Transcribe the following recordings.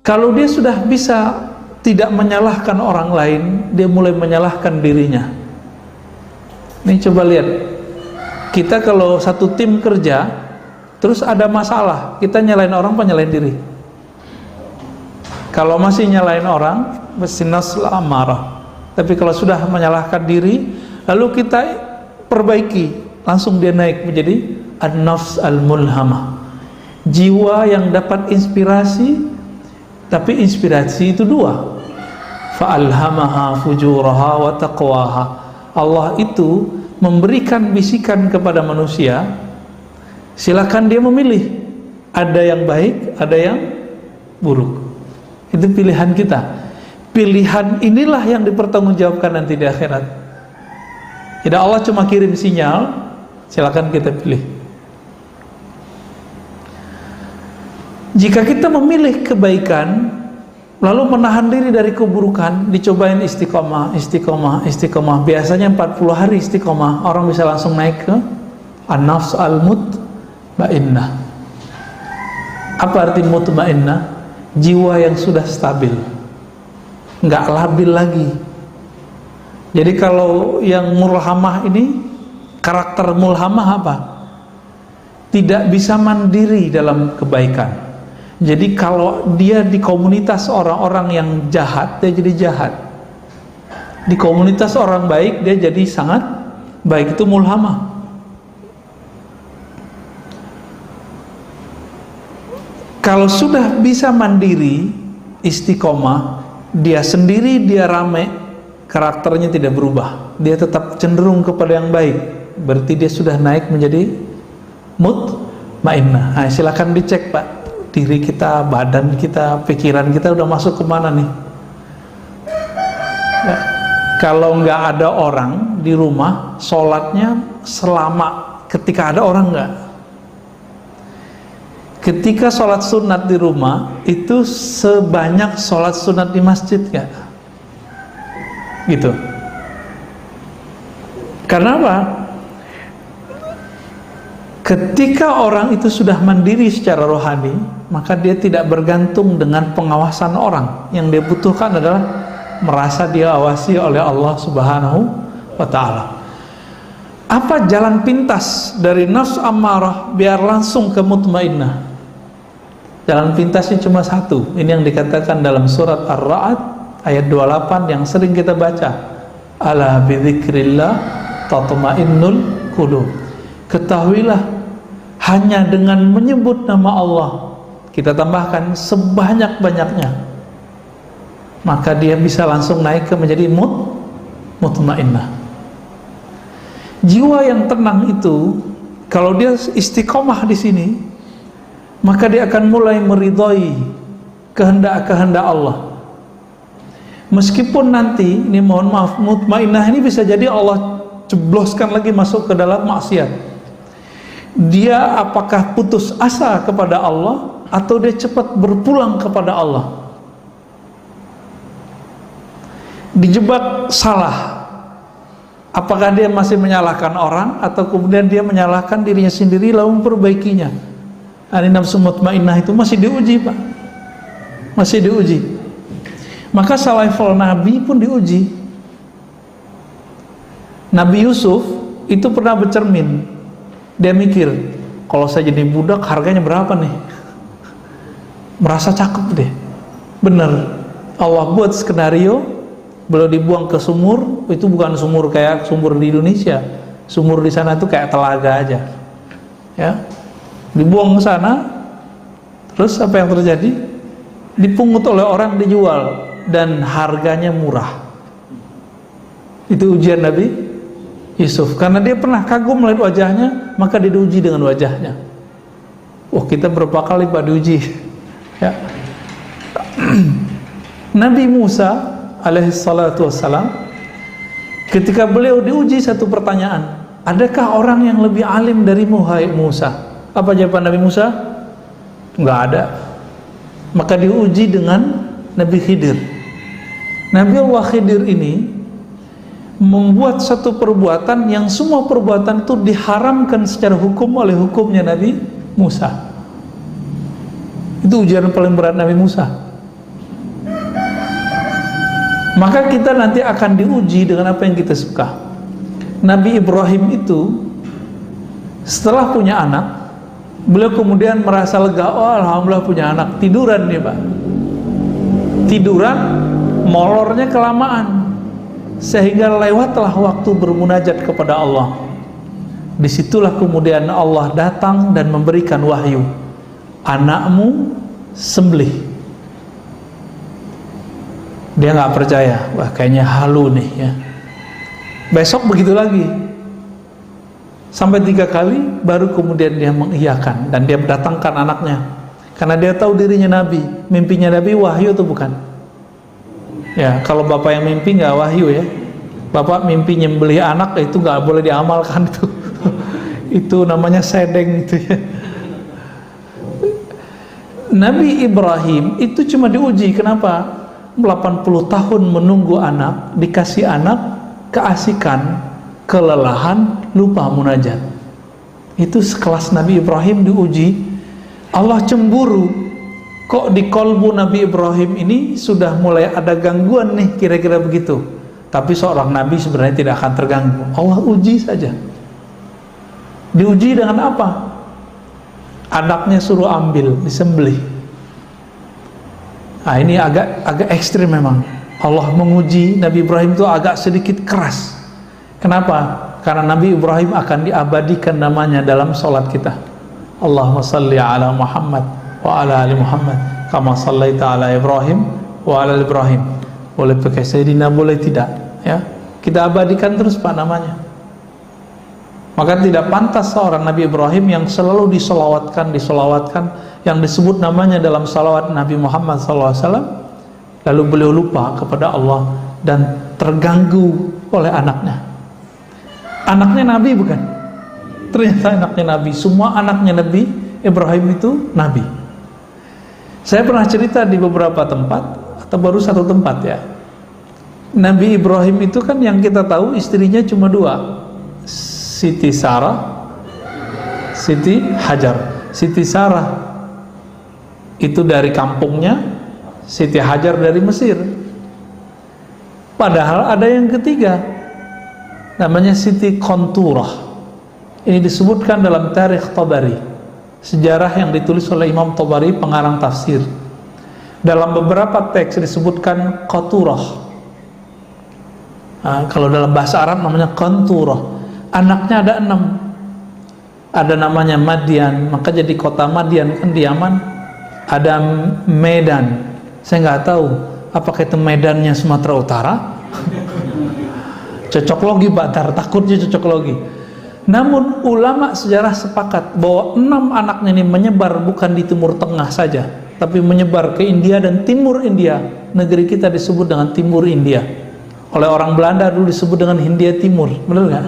Kalau dia sudah bisa tidak menyalahkan orang lain, dia mulai menyalahkan dirinya. Nih coba lihat, kita kalau satu tim kerja, terus ada masalah, kita nyalain orang apa nyalain diri? Kalau masih nyalain orang, mesti nafsul amarah. Tapi kalau sudah menyalahkan diri, lalu kita perbaiki, langsung dia naik menjadi an-nafs al-mulhamah, jiwa yang dapat inspirasi. Tapi inspirasi itu dua, fa'alhamaha fujuraha wa taqwaha. Allah itu memberikan bisikan kepada manusia, silakan dia memilih, ada yang baik, ada yang buruk. Itu pilihan kita. Pilihan inilah yang dipertanggungjawabkan nanti di akhirat. Tidak Allah cuma kirim sinyal, silakan kita pilih. Jika kita memilih kebaikan lalu menahan diri dari keburukan, dicobain istiqomah, istiqomah, istiqomah. Biasanya 40 hari istiqomah, orang bisa langsung naik ke an-nafs al-mutmainnah. Apa arti mutmainnah? Jiwa yang sudah stabil, nggak labil lagi. Jadi kalau yang mulhamah ini, karakter mulhamah apa? Tidak bisa mandiri dalam kebaikan. Jadi kalau dia di komunitas orang-orang yang jahat, dia jadi jahat. Di komunitas orang baik, dia jadi sangat baik. Itu mulhamah. Kalau sudah bisa mandiri, istiqomah, dia sendiri, dia rame, karakternya tidak berubah. Dia tetap cenderung kepada yang baik. Berarti dia sudah naik menjadi mutmainnah. Nah, silakan dicek, Pak. Diri kita, badan kita, pikiran kita udah masuk kemana nih? Ya. Kalau nggak ada orang di rumah, sholatnya selama ketika ada orang nggak? Ketika sholat sunat di rumah itu sebanyak sholat sunat di masjid nggak? Gitu. Karena apa? Ketika orang itu sudah mandiri secara rohani, maka dia tidak bergantung dengan pengawasan orang. Yang dia butuhkan adalah merasa dia awasi oleh Allah Subhanahu wa ta'ala. Apa jalan pintas dari nafs ammarah biar langsung ke mutmainnah? Jalan pintasnya cuma satu. Ini yang dikatakan dalam surat Ar-Ra'd ayat 28 yang sering kita baca. Ala bidzikrillah tatma'innul qulub. Ketahuilah, hanya dengan menyebut nama Allah, kita tambahkan sebanyak-banyaknya, maka dia bisa langsung naik ke menjadi mutmainnah. Jiwa yang tenang itu, kalau dia istiqomah di sini, maka dia akan mulai meridhoi kehendak-kehendak Allah. Meskipun nanti, ini mohon maaf, mutmainnah ini bisa jadi Allah cebloskan lagi masuk ke dalam maksiat. Dia apakah putus asa kepada Allah atau dia cepat berpulang kepada Allah? Dijebak salah, apakah dia masih menyalahkan orang atau kemudian dia menyalahkan dirinya sendiri lalu memperbaikinya? Ini nafsu mutmainnah itu masih diuji, Pak. Masih diuji. Maka level Nabi pun diuji. Nabi Yusuf itu pernah bercermin. Dia mikir, kalau saya jadi budak harganya berapa nih? Merasa cakep deh. Bener, Allah buat skenario, beliau dibuang ke sumur. Itu bukan sumur kayak sumur di Indonesia. Sumur di sana tuh kayak telaga aja. Ya, dibuang ke sana. Terus apa yang terjadi? Dipungut oleh orang, dijual, dan harganya murah. Itu ujian Nabi Yusuf, karena dia pernah kagum melihat wajahnya, maka dia diuji dengan wajahnya. Wah, kita berapa kali Pak diuji, ya. Nabi Musa alaihissalatu wassalam, ketika beliau diuji satu pertanyaan, adakah orang yang lebih alim darimu, hai Musa? Apa jawaban Nabi Musa? Enggak ada. Maka diuji dengan Nabi Khidir. Nabi Allah Khidir ini membuat satu perbuatan yang semua perbuatan itu diharamkan secara hukum oleh hukumnya Nabi Musa. Itu ujian paling berat Nabi Musa. Maka kita nanti akan diuji dengan apa yang kita suka. Nabi Ibrahim itu setelah punya anak, beliau kemudian merasa lega, oh alhamdulillah punya anak. Tiduran nih Pak, tiduran, molornya kelamaan, sehingga lewatlah waktu bermunajat kepada Allah. Disitulah kemudian Allah datang dan memberikan wahyu, anakmu sembelih. Dia nggak percaya, wah kayaknya halu nih ya. Besok begitu lagi, sampai 3 kali, baru kemudian dia mengiyakan dan dia mendatangkan anaknya, karena dia tahu dirinya Nabi. Mimpinya Nabi wahyu atau bukan? Ya, kalau bapak yang mimpi nggak wahyu ya. Bapak mimpi nyembelih anak, itu nggak boleh diamalkan itu. Itu namanya sedeng itu ya. Nabi Ibrahim itu cuma diuji, kenapa? 80 tahun menunggu anak, dikasih anak, keasikan, kelelahan, lupa munajat. Itu sekelas Nabi Ibrahim diuji. Allah cemburu, kok di kolbu Nabi Ibrahim ini sudah mulai ada gangguan nih, kira-kira begitu. Tapi seorang Nabi sebenarnya tidak akan terganggu. Allah uji saja. Diuji dengan apa? Anaknya suruh ambil, disembelih. Nah, ini agak ekstrim memang. Allah menguji Nabi Ibrahim itu agak sedikit keras. Kenapa? Karena Nabi Ibrahim akan diabadikan namanya dalam sholat kita. Allahumma salli ala Muhammad wa ala ali Muhammad kama sallaita ala Ibrahim wa ala Ibrahim. Boleh pakai Sayyidina, boleh tidak ya. Kita abadikan terus Pak namanya. Maka tidak pantas seorang Nabi Ibrahim yang selalu disolawatkan, yang disebut namanya dalam salawat Nabi Muhammad SAW, lalu beliau lupa kepada Allah dan terganggu oleh anaknya. Anaknya Nabi bukan? Ternyata anaknya Nabi. Semua anaknya Nabi Ibrahim itu Nabi. Saya pernah cerita di beberapa tempat, atau baru satu tempat ya. Nabi Ibrahim itu kan yang kita tahu istrinya cuma 2, Siti Sarah, Siti Hajar. Siti Sarah itu dari kampungnya, Siti Hajar dari Mesir. Padahal ada yang ketiga, namanya Siti Qanturah. Ini disebutkan dalam Tarikh Tabari, sejarah yang ditulis oleh Imam Tabari, pengarang tafsir. Dalam beberapa teks disebutkan Qaturah. Nah, kalau dalam bahasa Arab namanya Qanturah. Anaknya ada 6. Ada namanya Madian, maka jadi kota Madian kan di Yaman. Ada Medan, saya nggak tahu apakah itu Medannya Sumatera Utara. Cocok logi Batar, takutnya cocok logi. Namun ulama sejarah sepakat bahwa 6 anaknya ini menyebar bukan di Timur Tengah saja, tapi menyebar ke India dan Timur India. Negeri kita disebut dengan Timur India. Oleh orang Belanda dulu disebut dengan Hindia Timur, benar nggak?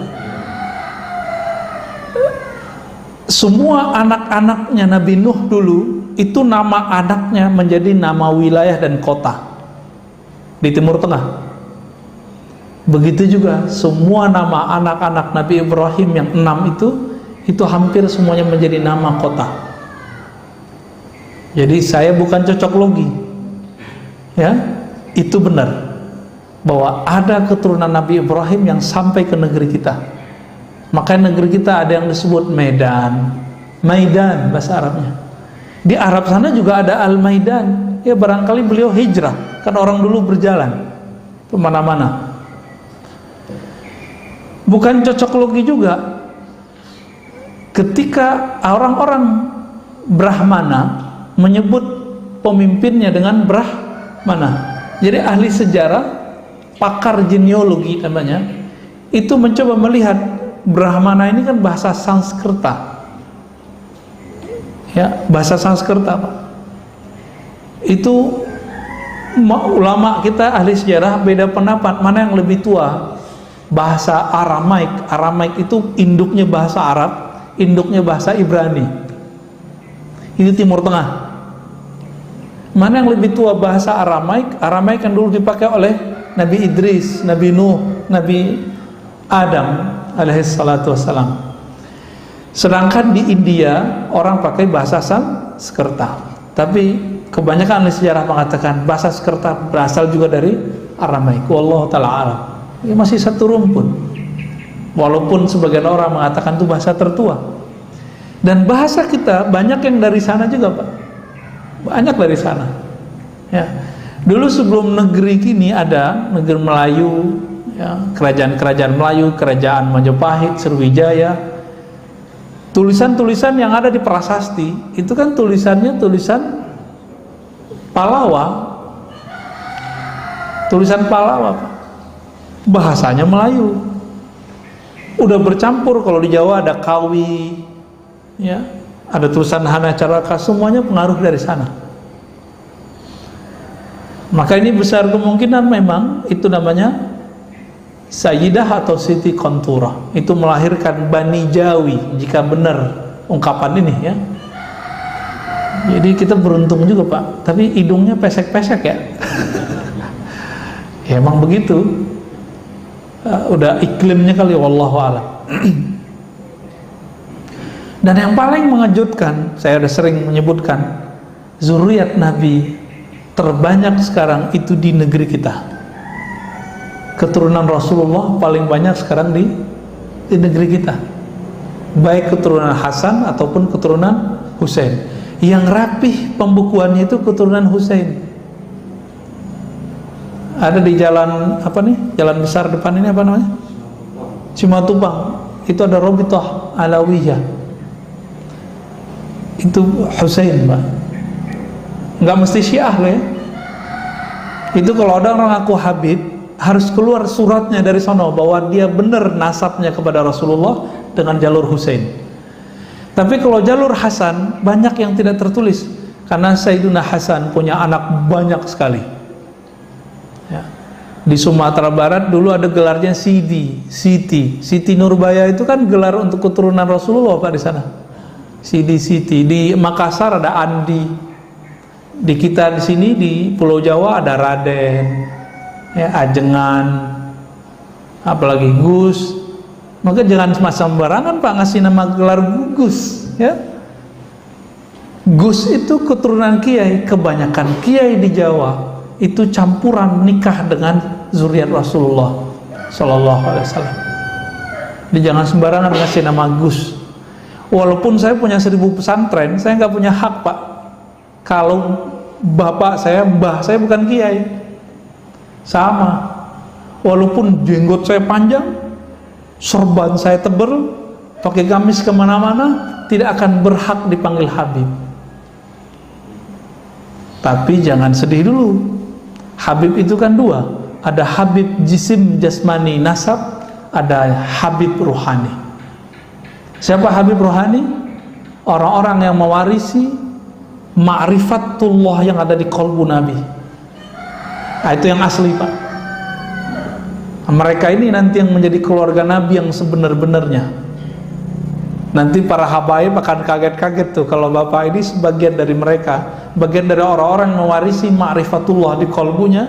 Semua anak-anaknya Nabi Nuh dulu, itu nama anaknya menjadi nama wilayah dan kota di Timur Tengah. Begitu juga semua nama anak-anak Nabi Ibrahim yang 6 itu hampir semuanya menjadi nama kota. Jadi saya bukan cocok logi ya, itu benar bahwa ada keturunan Nabi Ibrahim yang sampai ke negeri kita. Maka negeri kita ada yang disebut Medan, Maidan bahasa Arabnya. Di Arab sana juga ada Al-Maidan. Ya barangkali beliau hijrah, kan orang dulu berjalan kemana-mana. Bukan cocok logi juga ketika orang-orang Brahmana menyebut pemimpinnya dengan Brahmana. Jadi ahli sejarah, pakar genealogi namanya, itu mencoba melihat Brahmana ini kan bahasa Sanskerta ya, bahasa Sanskerta Pak. Itu ulama kita ahli sejarah beda pendapat mana yang lebih tua. Bahasa Aramaik, Aramaik itu induknya bahasa Arab, induknya bahasa Ibrani. Itu Timur Tengah. Mana yang lebih tua, bahasa Aramaik? Aramaik yang dulu dipakai oleh Nabi Idris, Nabi Nuh, Nabi Adam alaihissalatu wassalam. Sedangkan di India orang pakai bahasa Sanskerta. Tapi kebanyakan ahli sejarah mengatakan bahasa Sanskerta berasal juga dari Aramaik. Wallahu ta'ala alam. Ini masih satu rumpun. Walaupun sebagian orang mengatakan itu bahasa tertua. Dan bahasa kita banyak yang dari sana juga, Pak. Banyak dari sana. Ya. Dulu sebelum negeri kini ada negeri Melayu, ya, kerajaan-kerajaan Melayu, kerajaan Majapahit, Sriwijaya. Tulisan-tulisan yang ada di prasasti itu kan tulisannya tulisan Palawa, tulisan Palawa, Pak. Bahasanya Melayu. Udah bercampur, kalau di Jawa ada Kawi, ya, ada tulisan Hana Caraka, semuanya pengaruh dari sana. Maka ini besar kemungkinan memang itu namanya Sayyidah atau Siti Kontura, itu melahirkan Bani Jawi jika benar ungkapan ini, ya. Jadi kita beruntung juga, Pak. Tapi hidungnya pesek-pesek, ya. Ya emang begitu. Udah iklimnya kali, wallahu a'lam. Dan yang paling mengejutkan, saya udah sering menyebutkan, zuriat Nabi terbanyak sekarang itu di negeri kita. Keturunan Rasulullah paling banyak sekarang di negeri kita, baik keturunan Hasan ataupun keturunan Husain. Yang rapih pembukuannya itu keturunan Husain. Ada di jalan apa nih? Jalan besar depan ini apa namanya? Cimatubang. Itu ada Robitoh Alawiyah. Itu Husain, Pak. Nggak mesti Syiah loh, ya. Itu kalau ada orang ngaku Habib, harus keluar suratnya dari sono bahwa dia benar nasabnya kepada Rasulullah dengan jalur Husain. Tapi kalau jalur Hasan banyak yang tidak tertulis, karena Sayyidina Hasan punya anak banyak sekali, ya. Di Sumatera Barat dulu ada gelarnya Siti Nurbaya, itu kan gelar untuk keturunan Rasulullah, Pak, di sana. Siti. Di Makassar ada Andi. Di kita di sini di Pulau Jawa ada Raden, ya, Ajengan, apalagi Gus. Maka jangan sembarangan, Pak, ngasih nama gelar Gus, ya. Gus itu keturunan kiai. Kebanyakan kiai di Jawa itu campuran nikah dengan zuriat Rasulullah Sallallahu Alaihi Wasallam. Jadi jangan sembarangan ngasih nama Gus. Walaupun saya punya 1000 pesantren, saya nggak punya hak, Pak, kalau bapak saya, mbah saya bukan kiai. Sama, walaupun jenggot saya panjang, sorban saya tebal, pakai gamis kemana-mana, tidak akan berhak dipanggil Habib. Tapi jangan sedih dulu. Habib itu kan dua, ada Habib jisim jasmani nasab, ada Habib ruhani. Siapa Habib ruhani? Orang-orang yang mewarisi ma'rifatullah yang ada di qalbu Nabi. Nah, itu yang asli, Pak. Mereka ini nanti yang menjadi keluarga Nabi yang sebenar-benarnya. Nanti para habaib akan kaget-kaget tuh kalau bapak ini sebagian dari mereka, bagian dari orang-orang yang mewarisi ma'rifatullah di qalbunya.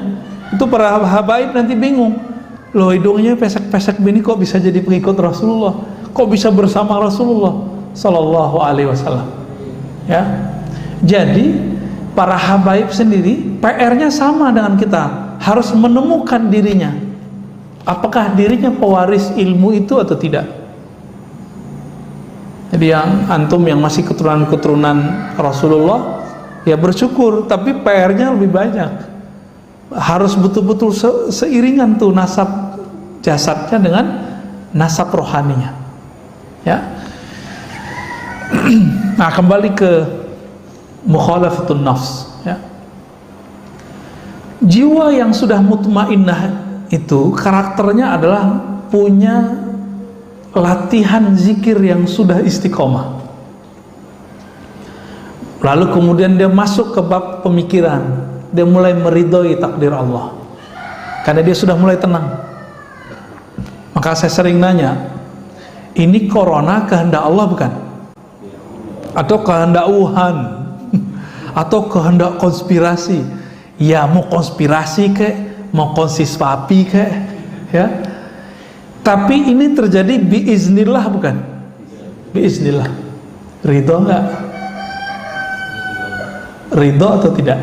Itu para habaib nanti bingung, loh hidungnya pesek-pesek begini kok bisa jadi pengikut Rasulullah, kok bisa bersama Rasulullah Sallallahu Alaihi Wasallam, ya. Jadi para habaib sendiri PR-nya sama dengan kita, harus menemukan dirinya, apakah dirinya pewaris ilmu itu atau tidak. Jadi yang antum yang masih keturunan-keturunan Rasulullah, ya bersyukur, tapi PR-nya lebih banyak. Harus betul-betul seiringan tuh nasab jasadnya dengan nasab rohaninya, ya. Nah, kembali ke mukhalafatun nafs, ya. Jiwa yang sudah mutmainnah itu karakternya adalah punya latihan zikir yang sudah istiqomah. Lalu kemudian dia masuk ke bab pemikiran, dia mulai meridhoi takdir Allah karena dia sudah mulai tenang. Maka saya sering nanya, ini corona kehendak Allah bukan? Atau kehendak Wuhan? Atau kehendak konspirasi? Ya mau konspirasi kek, mau konsispasi kek, ya. Tapi ini terjadi biiznillah bukan? Biiznillah. Ridho enggak? Ridho atau tidak?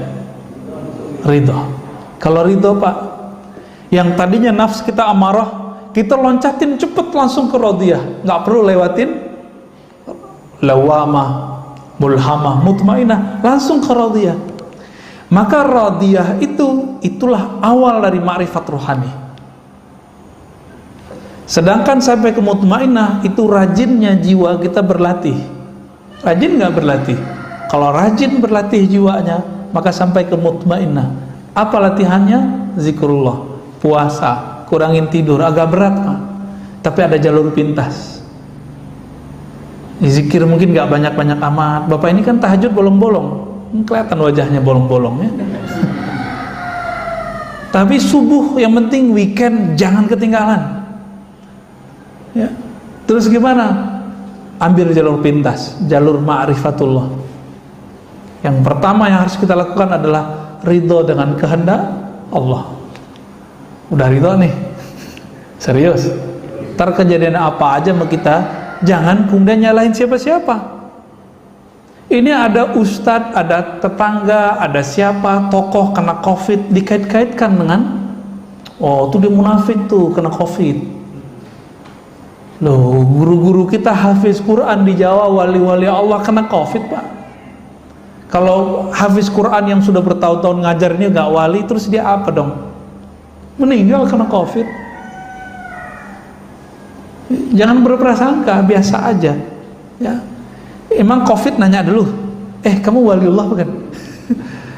Ridho. Kalau ridho, Pak, Yang tadinya nafsu kita amarah, kita loncatin cepet langsung ke radiyah, nggak perlu lewatin lawamah, mulhamah, mutmainah, langsung ke radiyah. Maka radiyah itulah awal dari ma'rifat rohani. Sedangkan sampai ke mutmainah itu rajinnya jiwa kita berlatih. Rajin nggak berlatih? Kalau rajin berlatih jiwanya, maka sampai ke mutmainah. Apa latihannya? Zikrullah, puasa, kurangin tidur, agak berat Pak, tapi ada jalur pintas. Zikir mungkin nggak banyak-banyak amat. Bapak ini kan tahajud bolong-bolong, kelihatan wajahnya bolong-bolong ya. Tapi subuh yang penting, weekend jangan ketinggalan ya. Terus gimana? Ambil jalur pintas, jalur ma'rifatullah. Yang pertama yang harus kita lakukan adalah ridho dengan kehendak Allah. Udah ridho nih, serius, ntar kejadian apa aja sama kita, jangan kemudian nyalahin siapa-siapa. Ini ada ustadz, ada tetangga, ada siapa, tokoh kena covid, dikait-kaitkan dengan oh tuh dia munafik tuh kena covid. Loh, guru-guru kita hafiz Quran di Jawa, wali-wali Allah kena covid Pak. Kalau hafiz Quran yang sudah bertahun-tahun ngajarnya gak wali, terus dia apa dong? Meninggal kena covid. Jangan berprasangka, biasa aja ya. Emang covid nanya dulu, kamu waliullah bukan?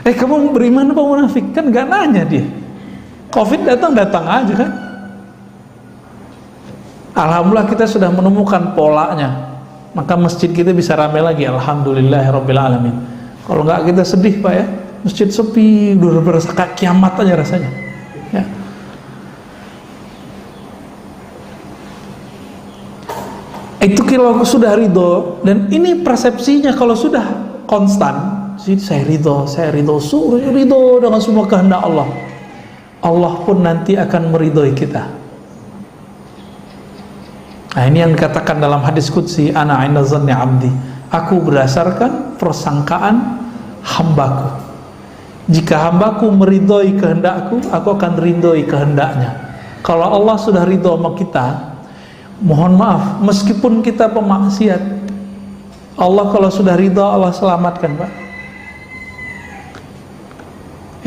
Kamu beriman apa munafik? Kan gak nanya dia. Covid datang aja kan. Alhamdulillah kita sudah menemukan polanya, maka masjid kita bisa ramai lagi. Alhamdulillahirabbil alamin. Kalau nggak kita sedih Pak ya, masjid sepi, udah berasa kayak kiamat aja rasanya ya. Itu kalau sudah ridho, dan ini persepsinya kalau sudah konstan, saya ridho, ridho dengan semua kehendak Allah, Allah pun nanti akan meridhoi kita. Nah ini yang dikatakan dalam hadis qudsi, ana 'inda dhanni 'abdi, aku berdasarkan persangkaan hambaku. Jika hambaku meridhoi kehendakku, aku akan ridhoi kehendaknya. Kalau Allah sudah ridho sama kita, mohon maaf, meskipun kita pemaksiat, Allah kalau sudah ridho, Allah selamatkan Pak.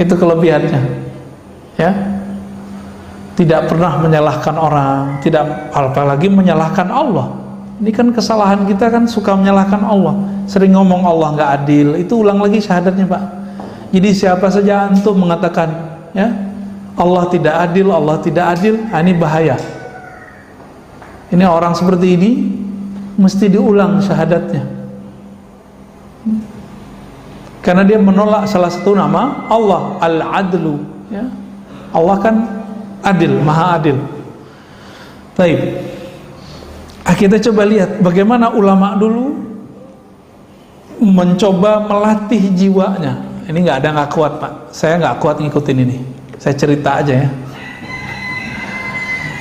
Itu kelebihannya ya. Tidak pernah menyalahkan orang, tidak, apalagi menyalahkan Allah. Ini kan kesalahan kita kan, suka menyalahkan Allah, sering ngomong Allah nggak adil. Itu ulang lagi syahadatnya Pak. Jadi siapa saja antum mengatakan ya Allah tidak adil, Allah tidak adil, ini bahaya. Ini orang seperti ini mesti diulang syahadatnya, karena dia menolak salah satu nama Allah, Al-Adlu ya. Allah kan adil, maha adil. Baik, kita coba lihat bagaimana ulama dulu mencoba melatih jiwanya. Ini nggak kuat Pak, saya nggak kuat ngikutin ini, saya cerita aja ya.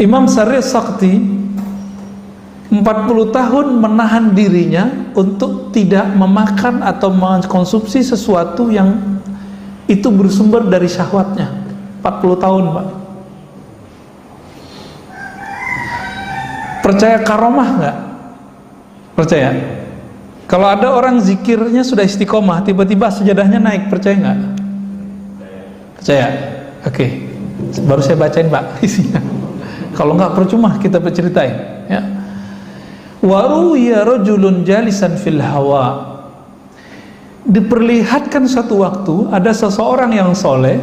Imam Sari Sakti 40 tahun menahan dirinya untuk tidak memakan atau mengkonsumsi sesuatu yang itu bersumber dari syahwatnya. 40 tahun Pak. Percaya karomah nggak? Percaya? Kalau ada orang zikirnya sudah istiqomah, tiba-tiba sejadahnya naik, percaya nggak? Percaya? Oke. Baru saya bacain Pak isinya. Kalau nggak percuma kita berceritain ya. Wa ruya rajulun jalisan fil hawa. Diperlihatkan satu waktu ada seseorang yang soleh,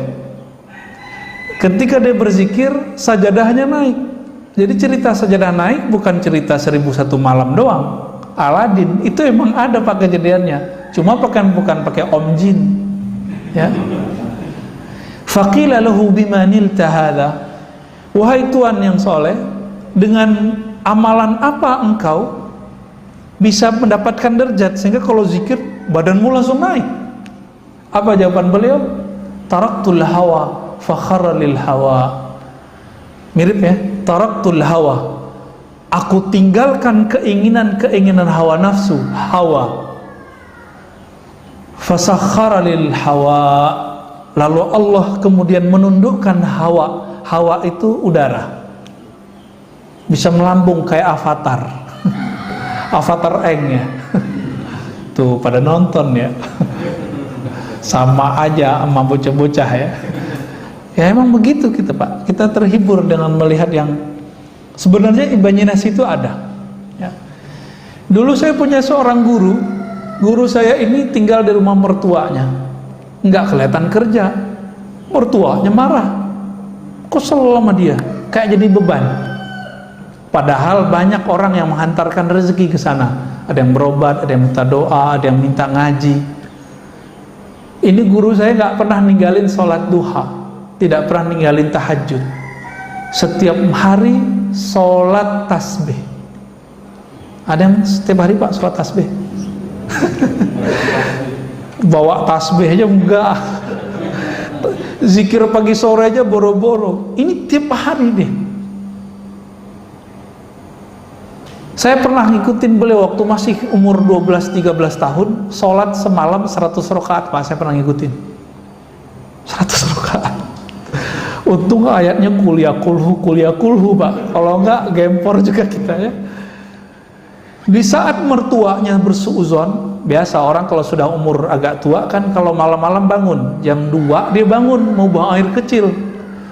ketika dia berzikir sajadahnya naik. Jadi cerita sajadah naik bukan cerita 1001 malam doang. Aladin itu emang ada Pak kejadiannya, cuma bukan pakai om jin ya. Faqila lahu bimanilta hadza, wahai tuan yang soleh, dengan amalan apa engkau bisa mendapatkan derajat sehingga kalau zikir badanmu langsung naik? Apa jawaban beliau? Taraktul hawa fakharra lil hawa. Mirip ya, taraktul hawa, aku tinggalkan keinginan hawa nafsu, hawa, fasakhara lil hawa, lalu Allah kemudian menundukkan hawa, hawa itu udara, bisa melambung kayak Avatar. Avatar Eng ya. Tuh pada nonton ya. Sama aja sama bocah-bocah ya. Ya emang begitu kita Pak. Kita terhibur dengan melihat yang sebenarnya imajinasi itu ada ya. Dulu saya punya seorang guru. Guru saya ini tinggal di rumah mertuanya, nggak kelihatan kerja. Mertuanya marah, kesel sama dia, kayak jadi beban. Padahal banyak orang yang menghantarkan rezeki ke sana. Ada yang berobat, ada yang minta doa, ada yang minta ngaji. Ini guru saya nggak pernah ninggalin sholat duha, tidak pernah ninggalin tahajud. Setiap hari sholat tasbih. Ada yang setiap hari Pak sholat tasbih? Bawa tasbih aja enggak. Zikir pagi sore aja boro-boro. Ini tiap hari deh. Saya pernah ngikutin beliau waktu masih umur 12-13 tahun, sholat semalam 100 rakaat Pak, saya pernah ngikutin 100 rakaat. Untung ayatnya kuliah kulhu Pak, kalau enggak gempor juga kita ya. Di saat mertuanya bersuuzon, biasa orang kalau sudah umur agak tua kan kalau malam-malam bangun jam 2 dia bangun mau buang air kecil,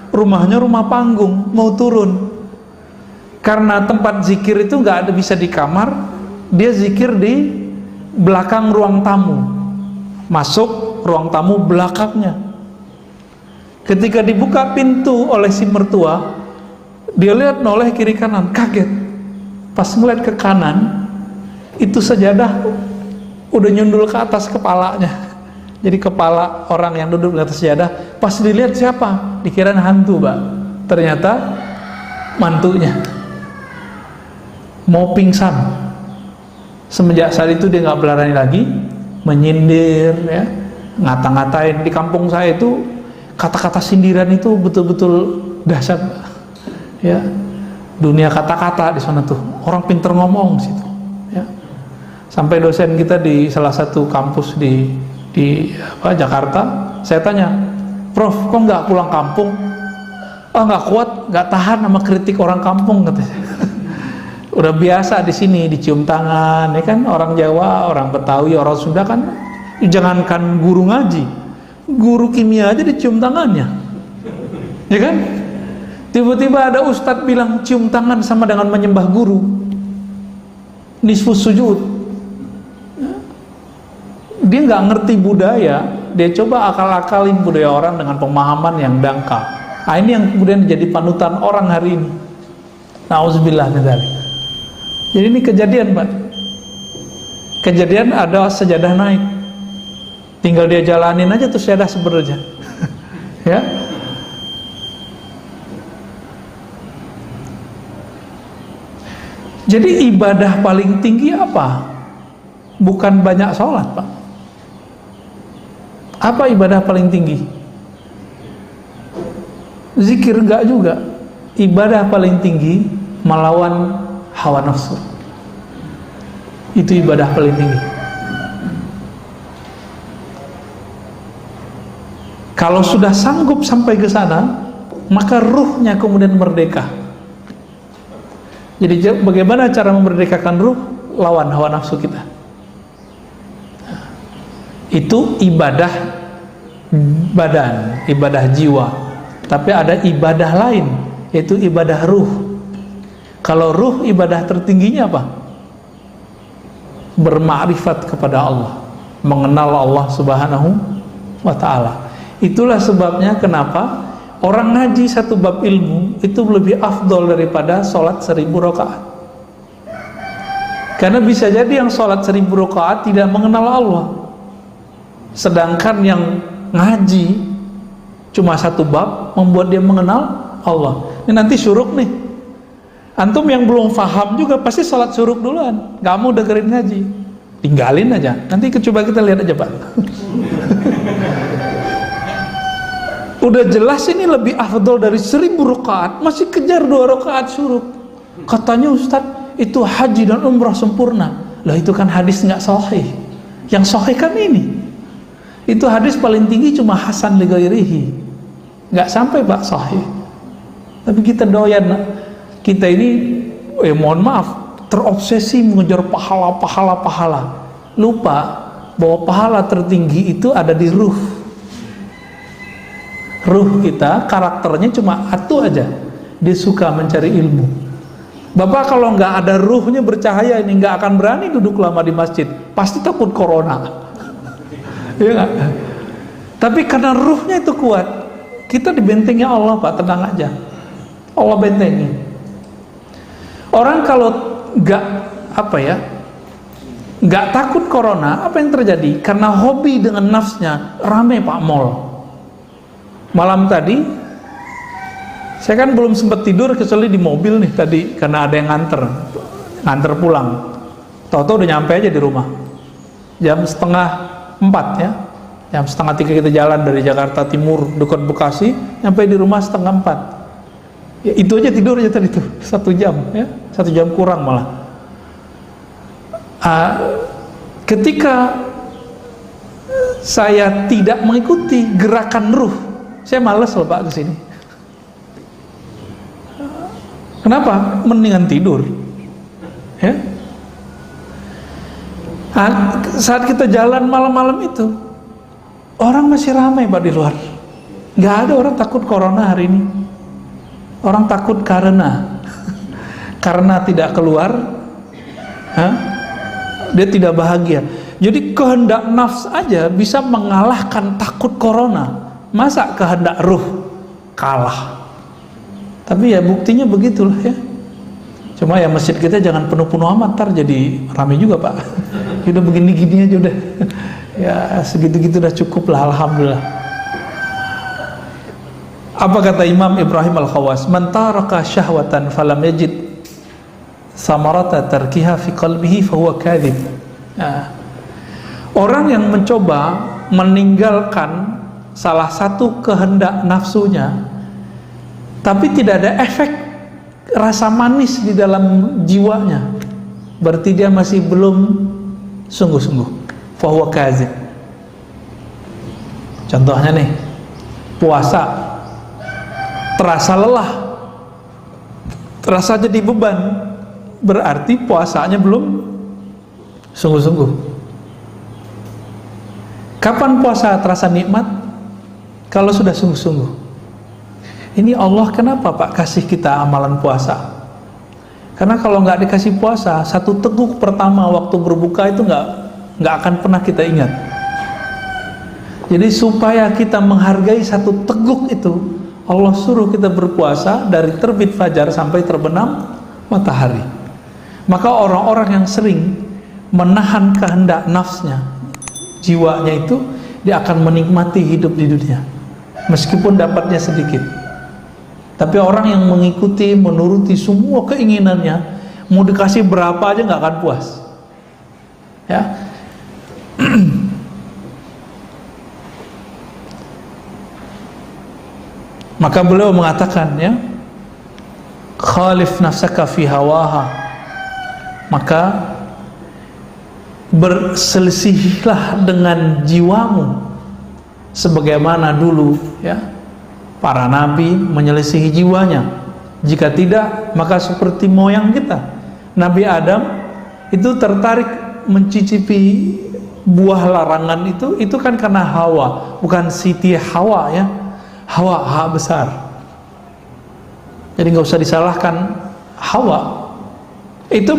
rumahnya rumah panggung, mau turun karena tempat zikir itu nggak ada bisa di kamar, dia zikir di belakang ruang tamu, masuk ruang tamu belakangnya. Ketika dibuka pintu oleh si mertua, dia lihat noleh kiri kanan, kaget. Pas ngeliat ke kanan, itu sajadah udah nyundul ke atas kepalanya. Jadi kepala orang yang duduk di atas sajadah, pas dilihat siapa? Dikira hantu Pak, ternyata mantunya. Mau pingsan. Semenjak saat itu dia nggak berani lagi menyindir ya, ngata-ngatain. Di kampung saya itu kata-kata sindiran itu betul-betul dahsyat ya. Dunia kata-kata di sana tuh, orang pinter ngomong di situ ya. Sampai dosen kita di salah satu kampus di Jakarta, saya tanya, Prof, kok nggak pulang kampung? Oh nggak kuat, nggak tahan sama kritik orang kampung katanya. Udah biasa di sini dicium tangan, ya kan, orang Jawa, orang Betawi, orang Sunda kan, jangankan guru ngaji, guru kimia aja dicium tangannya, ya kan? Tiba-tiba ada ustadz bilang cium tangan sama dengan menyembah guru, nisfus sujud. Dia nggak ngerti budaya, dia coba akal-akalin budaya orang dengan pemahaman yang dangkal. Nah, ini yang kemudian jadi panutan orang hari ini. Nauzubillah min dzalik. Jadi ini kejadian Pak. Kejadian ada sejadah naik, tinggal dia jalanin aja tuh sejadah sebenarnya. Ya. Jadi ibadah paling tinggi apa? Bukan banyak sholat Pak. Apa ibadah paling tinggi? Zikir enggak juga. Ibadah paling tinggi melawan hawa nafsu. Itu ibadah paling tinggi. Kalau sudah sanggup sampai ke sana, maka ruhnya kemudian merdeka. Jadi bagaimana cara memerdekakan ruh? Lawan hawa nafsu kita. Itu ibadah badan, ibadah jiwa. Tapi ada ibadah lain, yaitu ibadah ruh. Kalau ruh, ibadah tertingginya apa? Bermakrifat kepada Allah, mengenal Allah Subhanahu wa ta'ala. Itulah sebabnya kenapa orang ngaji satu bab ilmu itu lebih afdol daripada sholat 1000 rakaat. Karena bisa jadi yang sholat 1000 rakaat tidak mengenal Allah, sedangkan yang ngaji cuma satu bab membuat dia mengenal Allah. Ini nanti syuruk nih. Antum yang belum paham juga pasti sholat syuruk duluan, gak mau dengerin ngaji, tinggalin aja. Nanti coba kita lihat aja Pak. Udah jelas ini lebih afdol dari 1000 rakaat, masih kejar 2 rakaat syuruk. Katanya Ustadz itu haji dan umrah sempurna. Lah itu kan hadis nggak sahih. Yang sahih kan ini. Itu hadis paling tinggi cuma hasan li ghairihi, nggak sampai Pak sahih. Tapi kita doyan, kita ini mohon maaf, terobsesi mengejar pahala. Lupa bahwa pahala tertinggi itu ada di ruh. Ruh kita, karakternya cuma satu aja, dia suka mencari ilmu. Bapak kalau nggak ada ruhnya bercahaya ini nggak akan berani duduk lama di masjid, pasti takut corona. Ya nggak? Tapi karena ruhnya itu kuat, kita dibentengi Allah, Pak, tenang aja. Allah bentengi. Orang kalau nggak takut corona, apa yang terjadi? Karena hobi dengan nafsnya, rame Pak mall. Malam tadi saya kan belum sempat tidur kecuali di mobil nih tadi, karena ada yang nganter pulang. Tahu-tahu udah nyampe aja di rumah jam 3:30 ya. Jam 2:30 kita jalan dari Jakarta Timur dekat Bekasi, nyampe di rumah 3:30. Ya, itu aja tidur aja tadi tuh 1 jam ya, 1 jam kurang malah. Ketika saya tidak mengikuti gerakan ruh, saya malas loh Pak kesini. Kenapa? Mendingan tidur ya. Saat kita jalan malam-malam itu, orang masih ramai Pak di luar. Nggak ada orang takut corona hari ini. Orang takut karena tidak keluar, dia tidak bahagia. Jadi kehendak nafs aja bisa mengalahkan takut corona. Masa kehendak ruh kalah? Tapi ya buktinya begitulah ya. Cuma ya masjid kita jangan penuh-penuh amat, ntar jadi ramai juga Pak. Udah begini-gini aja udah. Ya segitu-gitu udah cukup lah, alhamdulillah. Apa kata Imam Ibrahim Al-Khawas? Man taraka syahwatan falam yajid samarata tarkiha fi qalbihi fahuwa kadhib. Orang yang mencoba meninggalkan salah satu kehendak nafsunya tapi tidak ada efek rasa manis di dalam jiwanya, berarti dia masih belum sungguh-sungguh. Fahuwa kadzib. Contohnya nih, puasa, terasa lelah, terasa jadi beban, berarti puasanya belum sungguh-sungguh. Kapan puasa terasa nikmat? Kalau sudah sungguh-sungguh. Ini Allah kenapa Pak kasih kita amalan puasa? Karena kalau nggak dikasih puasa, satu teguk pertama waktu berbuka itu nggak akan pernah kita ingat. Jadi supaya kita menghargai satu teguk itu, Allah suruh kita berpuasa dari terbit fajar sampai terbenam matahari. Maka orang-orang yang sering menahan kehendak nafsnya, jiwanya itu, dia akan menikmati hidup di dunia meskipun dapatnya sedikit. Tapi orang yang mengikuti, menuruti semua keinginannya, mau dikasih berapa aja nggak akan puas ya. Maka beliau mengatakan ya, khalif nafsaka fi hawaha, maka berselisihlah dengan jiwamu sebagaimana dulu ya para nabi menyelisihi jiwanya. Jika tidak, maka seperti moyang kita, Nabi Adam itu tertarik mencicipi buah larangan itu kan karena Hawa, bukan Siti Hawa ya. Hawa H besar. Jadi nggak usah disalahkan Hawa. Itu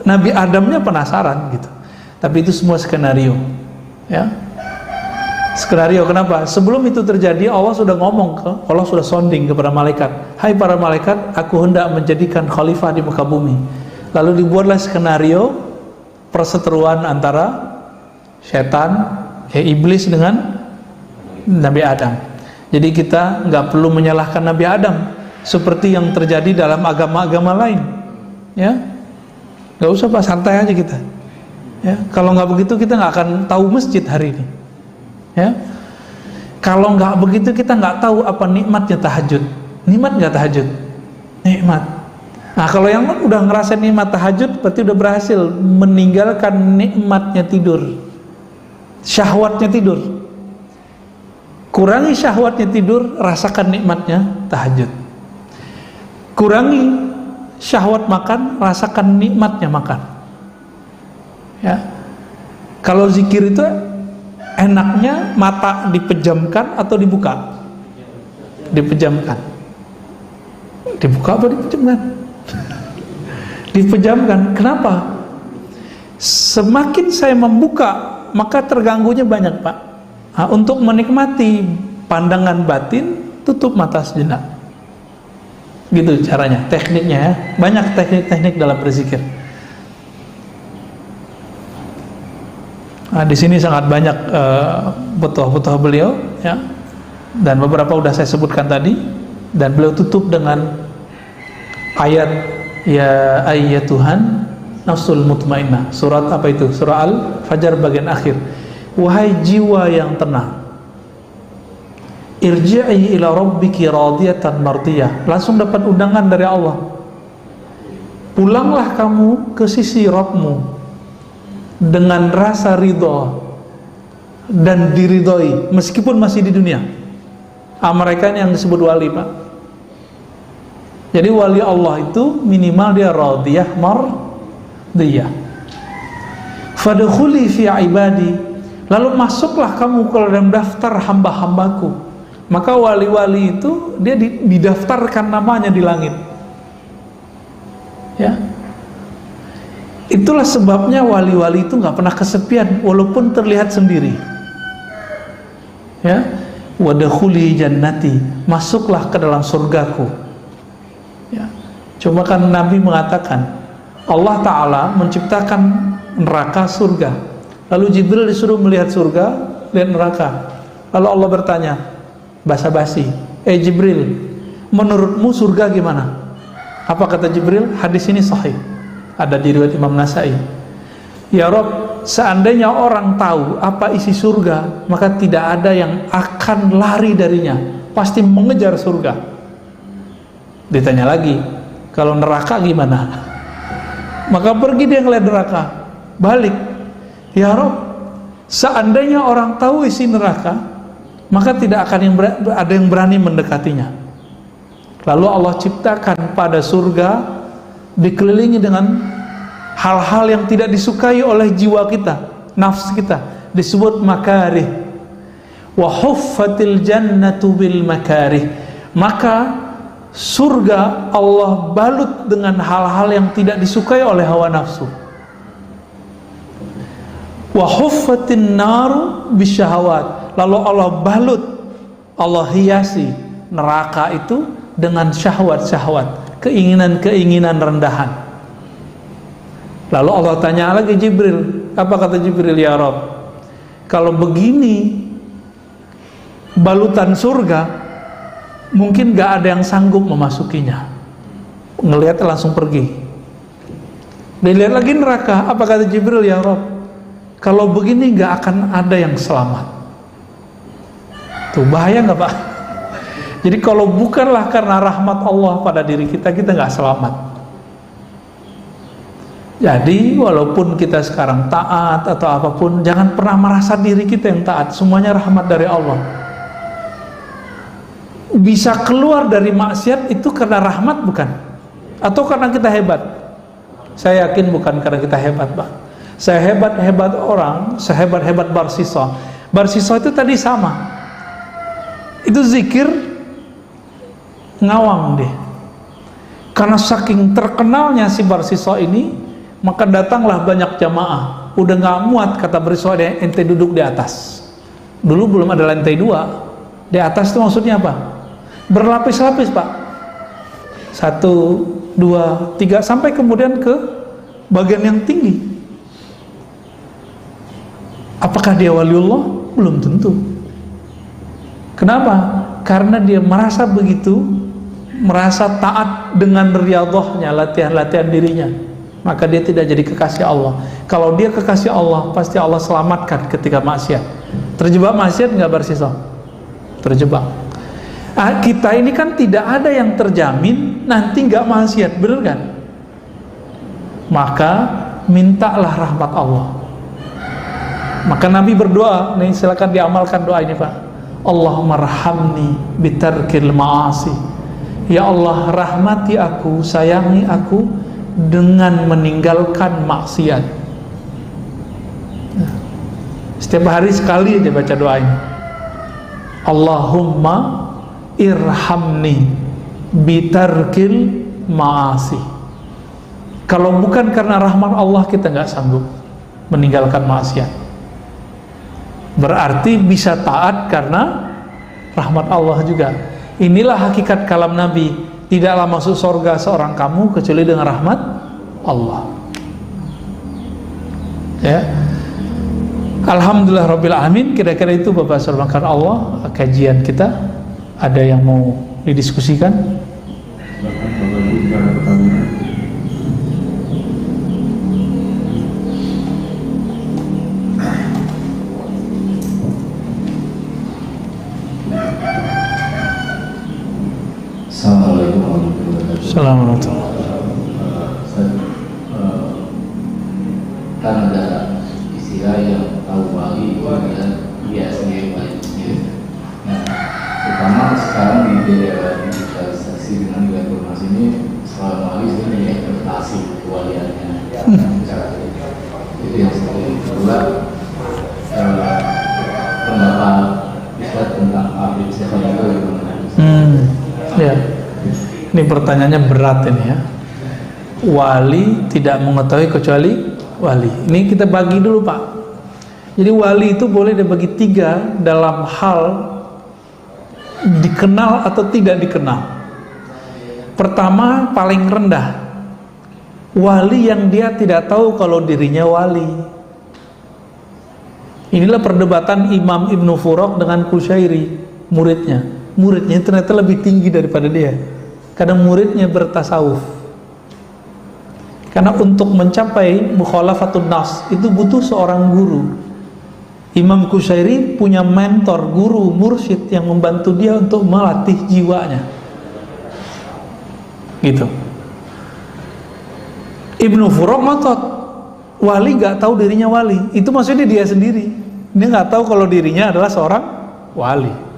Nabi Adamnya penasaran gitu. Tapi itu semua skenario ya. Skenario kenapa? Sebelum itu terjadi, Allah sudah Allah sudah sounding kepada malaikat. Hai para malaikat, aku hendak menjadikan khalifah di muka bumi. Lalu dibuatlah skenario perseteruan antara setan, iblis dengan Nabi Adam. Jadi kita nggak perlu menyalahkan Nabi Adam seperti yang terjadi dalam agama-agama lain. Ya, nggak usah Pak, santai aja kita. Ya, kalau nggak begitu kita nggak akan tahu masjid hari ini. Ya, kalau nggak begitu kita nggak tahu apa nikmatnya tahajud. Nikmat nggak tahajud? Nikmat. Nah kalau yang udah ngerasain nikmat tahajud, berarti udah berhasil meninggalkan nikmatnya tidur, syahwatnya tidur. Kurangi syahwatnya tidur, rasakan nikmatnya tahajud. kurangi syahwat makan, rasakan nikmatnya makan. Ya, kalau zikir itu enaknya mata dipejamkan atau dibuka? Dipejamkan. Dibuka apa dipejamkan? Dipejamkan. Kenapa? Semakin saya membuka, maka terganggunya banyak, Pak. Nah, untuk menikmati pandangan batin, tutup mata sejenak. Gitu caranya, tekniknya ya. Banyak teknik-teknik dalam berzikir. Nah, di sini sangat banyak butuh-butuh beliau, ya. Dan beberapa sudah saya sebutkan tadi. Dan beliau tutup dengan ayat ya ayyatuhan nafsul mutmainnah. Surat apa itu? Surah Al-Fajr bagian akhir. Wahai jiwa yang tenang, irji'i ila rabbiki radiyatan mardiyah. Langsung dapat undangan dari Allah. Pulanglah kamu ke sisi Rabbmu dengan rasa ridha dan diridhoi meskipun masih di dunia. Mereka ini yang disebut wali, Pak. Jadi wali Allah itu minimal dia radiyah mardiyah. Fadkhuli fi ibadi, lalu masuklah kamu ke dalam daftar hamba-hambaku. Maka wali-wali itu dia didaftarkan namanya di langit. Ya. Itulah sebabnya wali-wali itu nggak pernah kesepian walaupun terlihat sendiri. Ya. Wadkhuli jannati, masuklah ke dalam surgaku. Ya. Cuma kan Nabi mengatakan Allah Ta'ala menciptakan neraka surga. Lalu Jibril disuruh melihat surga, lihat neraka. Lalu Allah bertanya basa-basi, Jibril, menurutmu surga gimana? Apa kata Jibril? Hadis ini sahih, ada di riwayat Imam Nasai. Ya Rob, seandainya orang tahu apa isi surga, maka tidak ada yang akan lari darinya, pasti mengejar surga. Ditanya lagi, kalau neraka gimana? Maka pergi dia ngeliat neraka, balik. Ya Rob, seandainya orang tahu isi neraka, maka tidak akan ada yang berani mendekatinya. Lalu Allah ciptakan pada surga dikelilingi dengan hal-hal yang tidak disukai oleh jiwa kita, nafs kita, disebut makarih. Wa huffatil jannatu bil makarih. Maka surga Allah balut dengan hal-hal yang tidak disukai oleh hawa nafsu. Wa huffatin naru bisyahawat. Lalu Allah balut, Allah hiasi neraka itu dengan syahwat-syahwat, keinginan-keinginan rendahan. Lalu Allah tanya lagi Jibril, apa kata Jibril? Ya Rob, kalau begini balutan surga, mungkin gak ada yang sanggup memasukinya. Ngelihat langsung pergi. Dilihat lagi neraka, apa kata Jibril? Ya Rob, kalau begini gak akan ada yang selamat. Tuh bahaya gak, Pak? Jadi kalau bukanlah karena rahmat Allah pada diri kita, kita gak selamat. Jadi walaupun kita sekarang taat atau apapun, jangan pernah merasa diri kita yang taat. Semuanya rahmat dari Allah. Bisa keluar dari maksiat itu karena rahmat bukan? Atau karena kita hebat? Saya yakin bukan karena kita hebat, Pak. Sehebat-hebat orang, sehebat-hebat Barsisa. Barsisa itu tadi sama. Itu zikir ngawang deh. Karena saking terkenalnya si Barsisa ini, maka datanglah banyak jamaah. Udah gak muat, kata Barsisa, ente duduk di atas. Dulu belum ada lantai 2. Di atas itu maksudnya apa? Berlapis-lapis, Pak. 1, 2, 3 sampai kemudian ke bagian yang tinggi. Apakah dia waliullah? Belum tentu. Kenapa? Karena dia merasa begitu, merasa taat dengan riyadhahnya, latihan-latihan dirinya, maka dia tidak jadi kekasih Allah. Kalau dia kekasih Allah, pasti Allah selamatkan ketika maksiat. Terjebak maksiat nggak Barsisa? Terjebak. Kita ini kan tidak ada yang terjamin nanti nggak maksiat, bener kan? Maka mintalah rahmat Allah. Maka Nabi berdoa, nih silakan diamalkan doa ini, Pak. Allahumma rahamni bitarkil ma'asi. Ya Allah, rahmati aku, sayangi aku dengan meninggalkan maksiat. Setiap hari sekali aja baca doa ini. Allahumma irhamni bitarkil ma'asi. Kalau bukan karena rahmat Allah, kita nggak sanggup meninggalkan maksiat. Berarti bisa taat karena rahmat Allah juga. Inilah hakikat kalam Nabi. Tidaklah masuk surga seorang kamu kecuali dengan rahmat Allah. Ya. Alhamdulillah Rabbil Alamin. Kira-kira itu Bapak Surmakan Allah kajian kita. Ada yang mau didiskusikan? Assalamualaikum warahmatullahi wabarakatuh. Assalamualaikum. Kan ada istilah yang tahu wali kemudian biasanya wali sendiri. Nah, terutama sekarang di era digitalisasi dengan informasi ini, seorang wali sebenarnya interpretasi kewaliannya. Itu yang kedua, pendapat Ustaz tentang Habib Syekh itu Ya, ini pertanyaannya berat ini ya. Wali tidak mengetahui kecuali wali. Ini kita bagi dulu Pak. Jadi wali itu boleh dibagi tiga dalam hal dikenal atau tidak dikenal. Pertama, paling rendah, wali yang dia tidak tahu kalau dirinya wali. Inilah perdebatan Imam Ibnu Furaq dengan Kusyairi, muridnya. Muridnya ternyata lebih tinggi daripada dia, karena muridnya bertasawuf. Karena untuk mencapai mukhalafatun nas itu butuh seorang guru. Imam Kusyairi punya mentor, guru, mursyid yang membantu dia untuk melatih jiwanya. Gitu. Ibnu Furaq ngotot, wali gak tahu dirinya wali. Itu maksudnya dia sendiri. Dia gak tahu kalau dirinya adalah seorang wali.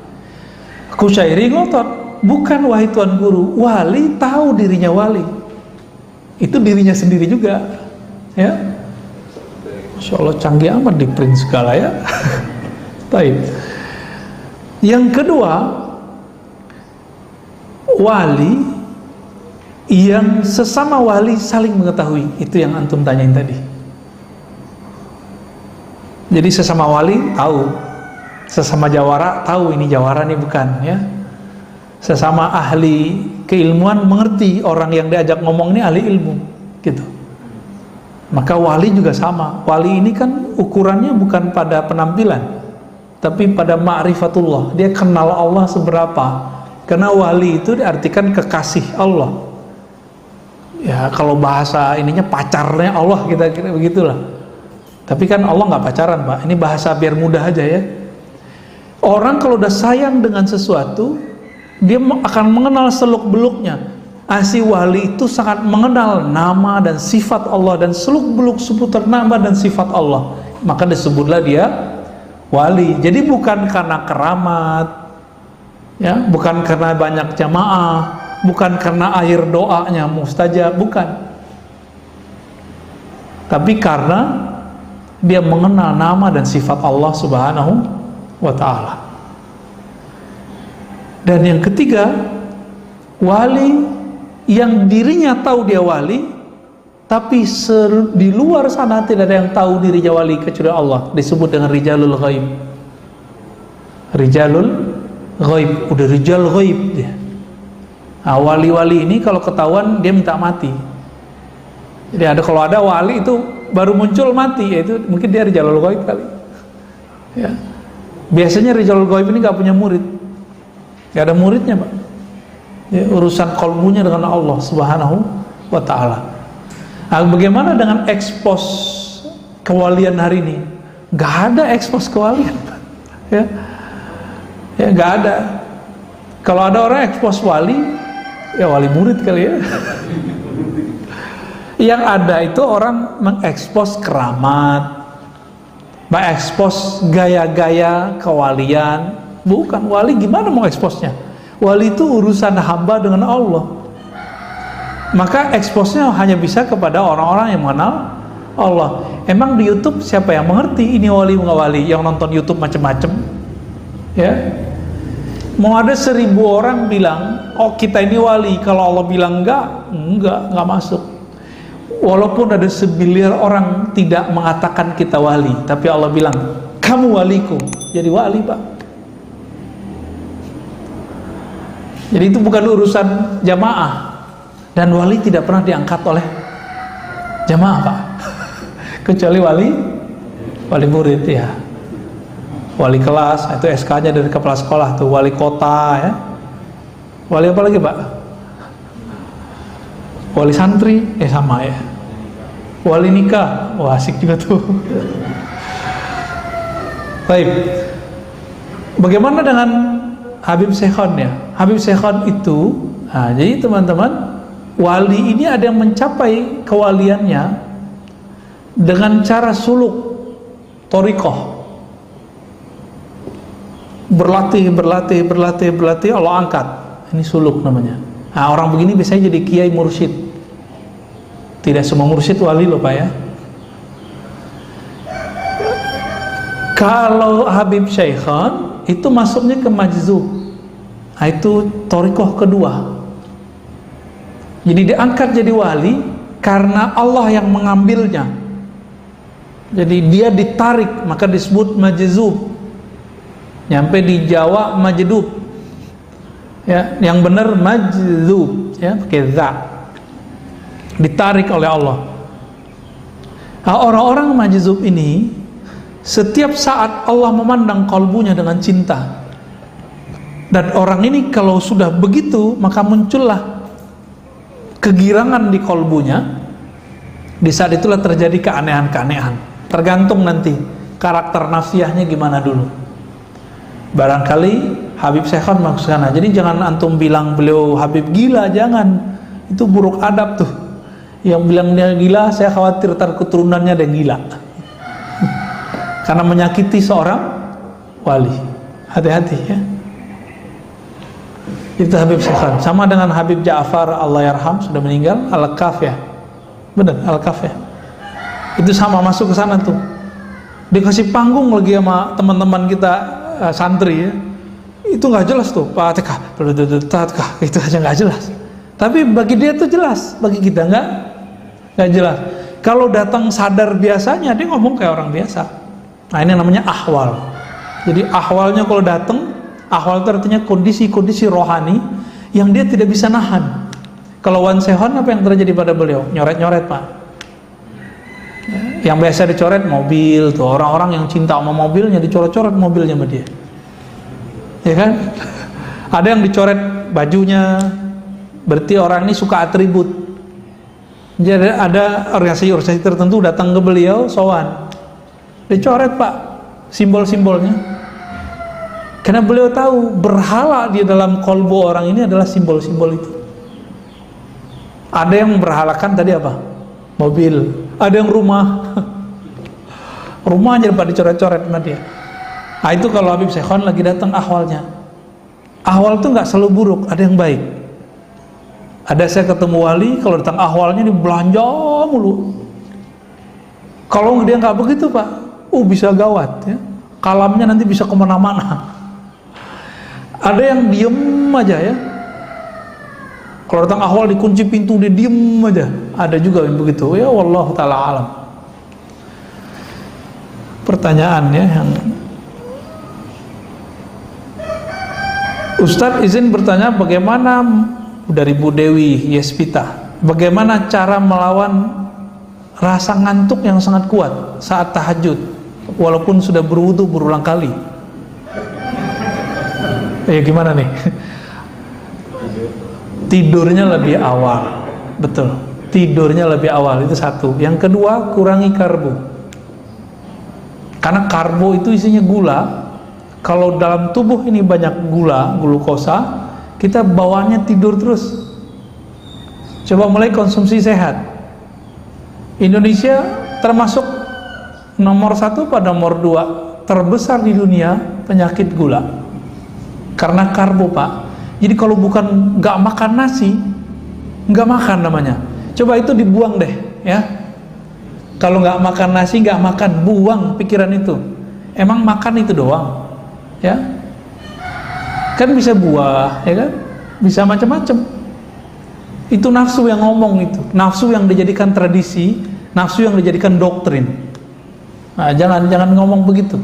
Kusyairi ngotot, bukan wahai tuan guru, wali tahu dirinya wali. Itu dirinya sendiri juga, ya. Masya Allah canggih amat di print segala ya. Baik. Yang kedua, wali yang sesama wali saling mengetahui, itu yang antum tanyain tadi. Jadi sesama wali tahu, sesama jawara tahu ini jawara nih bukan, ya. Sesama ahli keilmuan mengerti orang yang diajak ngomong ini ahli ilmu, gitu. Maka wali juga sama. Wali ini kan ukurannya bukan pada penampilan, tapi pada ma'rifatullah. Dia kenal Allah seberapa. Karena wali itu diartikan kekasih Allah. Ya kalau bahasa ininya pacarnya Allah, kita kira begitulah. Tapi kan Allah nggak pacaran Pak. Ini bahasa biar mudah aja ya. Orang kalau udah sayang dengan sesuatu, dia akan mengenal seluk-beluknya. Si wali itu sangat mengenal nama dan sifat Allah dan seluk-beluk seputar nama dan sifat Allah. Maka disebutlah dia wali. Jadi bukan karena keramat, ya, bukan karena banyak jamaah, bukan karena air doanya mustajab, bukan. Tapi karena dia mengenal nama dan sifat Allah Subhanahu wa ta'ala. Dan yang ketiga, wali yang dirinya tahu dia wali, tapi di luar sana tidak ada yang tahu dirinya wali kecuali Allah. Disebut dengan rijalul ghaib. Rijalul ghaib, udah rijal ghaib dia. Nah, wali-wali ini kalau ketahuan dia minta mati. Jadi kalau ada wali itu baru muncul mati, yaitu mungkin dia rijalul ghaib kali. Ya. Biasanya rijalul ghaib ini gak punya murid. Gak ada muridnya Pak. Ya, urusan kolbunya dengan Allah Subhanahu wa ta'ala. Nah, bagaimana dengan ekspos kewalian hari ini? Gak ada ekspos kewalian Pak. Ya, ya gak ada. Kalau ada orang ekspos wali, ya wali murid kali ya. Yang ada itu orang mengekspos keramat, mengekspos gaya-gaya kewalian. Bukan, wali gimana mau eksposnya? Wali itu urusan hamba dengan Allah. Maka eksposnya hanya bisa kepada orang-orang yang mengenal Allah. Emang di YouTube siapa yang mengerti ini wali nggak wali? Yang nonton YouTube macam-macam, ya. Mau ada 1000 orang bilang, oh kita ini wali, kalau Allah bilang enggak masuk. Walaupun ada 1 miliar orang tidak mengatakan kita wali, tapi Allah bilang, kamu waliku, jadi wali, Pak. Jadi itu bukan urusan jamaah. Dan wali tidak pernah diangkat oleh jamaah, Pak. Kecuali wali murid, ya. Wali kelas, itu SK-nya dari kepala sekolah tuh. Wali kota, ya. Wali apa lagi, Pak? Wali santri, sama ya. Wali nikah, wah asik juga tuh. Baik. Bagaimana dengan Habib Syekhon, ya? Habib Syekhon itu, jadi teman-teman, wali ini ada yang mencapai kewaliannya dengan cara suluk thariqah. Berlatih, Allah angkat. Ini suluk namanya. Nah, orang begini biasanya jadi kiai mursyid. Tidak semua mursyid wali loh, Pak, ya. Kalau Habib Syekhon itu masuknya ke majzub. Nah, itu thariqah kedua. Jadi diangkat jadi wali karena Allah yang mengambilnya. Jadi dia ditarik, maka disebut majzub. Nyampe di Jawa majdub, ya, yang benar majdzub, ya, pakai za, ditarik oleh Allah. Nah, orang-orang majdzub ini setiap saat Allah memandang kalbunya dengan cinta, dan orang ini kalau sudah begitu maka muncullah kegirangan di kalbunya. Di saat itulah terjadi keanehan-keanehan, tergantung nanti karakter nafsiyahnya gimana dulu. Barangkali Habib Syekhon masuk sana. Jadi jangan antum bilang beliau Habib gila, jangan. Itu buruk adab tuh. Yang bilang dia gila, saya khawatir tar keturunannya ada yang gila. Karena menyakiti seorang wali. Hati-hati, ya. Itu Habib Syekhon. Sama dengan Habib Ja'far Allahyarham, sudah meninggal, Al-Kaf, ya. Benar, Al-Kaf, ya. Itu sama, masuk ke sana tuh. Dikasih panggung lagi sama teman-teman kita santri, ya. Itu nggak jelas tuh, Fatihah, itu aja nggak jelas. Tapi bagi dia tuh jelas, bagi kita nggak jelas. Kalau datang sadar biasanya dia ngomong kayak orang biasa. Nah, ini namanya ahwal. Jadi ahwalnya kalau datang, ahwal itu artinya kondisi-kondisi rohani yang dia tidak bisa nahan. Kalau Wan Sehon, apa yang terjadi pada beliau? Nyoret-nyoret, Pak. Yang biasa dicoret mobil tuh, orang-orang yang cinta sama mobilnya dicoret-coret mobilnya sama dia, ya kan? Ada yang dicoret bajunya, berarti orang ini suka atribut. Jadi ada organisasi tertentu datang ke beliau sowan, dicoret, Pak, simbol-simbolnya, karena beliau tahu berhala di dalam kolbu orang ini adalah simbol-simbol itu. Ada yang berhalakan tadi apa? Mobil. Ada yang rumahnya dapat dicoret-coret sama dia. Nah, itu kalau Habib Syekhon lagi datang ahwalnya. Ahwal itu nggak selalu buruk, ada yang baik. Ada saya ketemu wali, kalau datang ahwalnya dibelanja mulu. Kalau dia nggak begitu, Pak, bisa gawat, ya. Kalamnya nanti bisa kemana-mana. Ada yang diem aja, ya. Kalau datang ahwal dikunci pintu, dia diem aja. Ada juga yang begitu, ya. Wallahu ta'ala alam. Pertanyaannya yang Ustadz izin bertanya, bagaimana dari Bu Dewi Yespita, bagaimana cara melawan rasa ngantuk yang sangat kuat saat tahajud walaupun sudah berwudu berulang kali? Gimana nih? Tidurnya lebih awal, betul. Tidurnya lebih awal, itu satu. Yang kedua, kurangi karbo. Karena karbo itu isinya gula. Kalau dalam tubuh ini banyak gula, glukosa, kita bawaannya tidur terus. Coba mulai konsumsi sehat. Indonesia termasuk nomor 1 pada nomor 2 terbesar di dunia penyakit gula. Karena karbo, Pak. Jadi kalau bukan nggak makan nasi, nggak makan namanya. Coba itu dibuang deh, ya. Kalau nggak makan nasi, nggak makan, buang pikiran itu. Emang makan itu doang, ya? Kan bisa buah, ya kan? Bisa macam-macam. Itu nafsu yang ngomong itu, nafsu yang dijadikan tradisi, nafsu yang dijadikan doktrin. Nah, jangan ngomong begitu.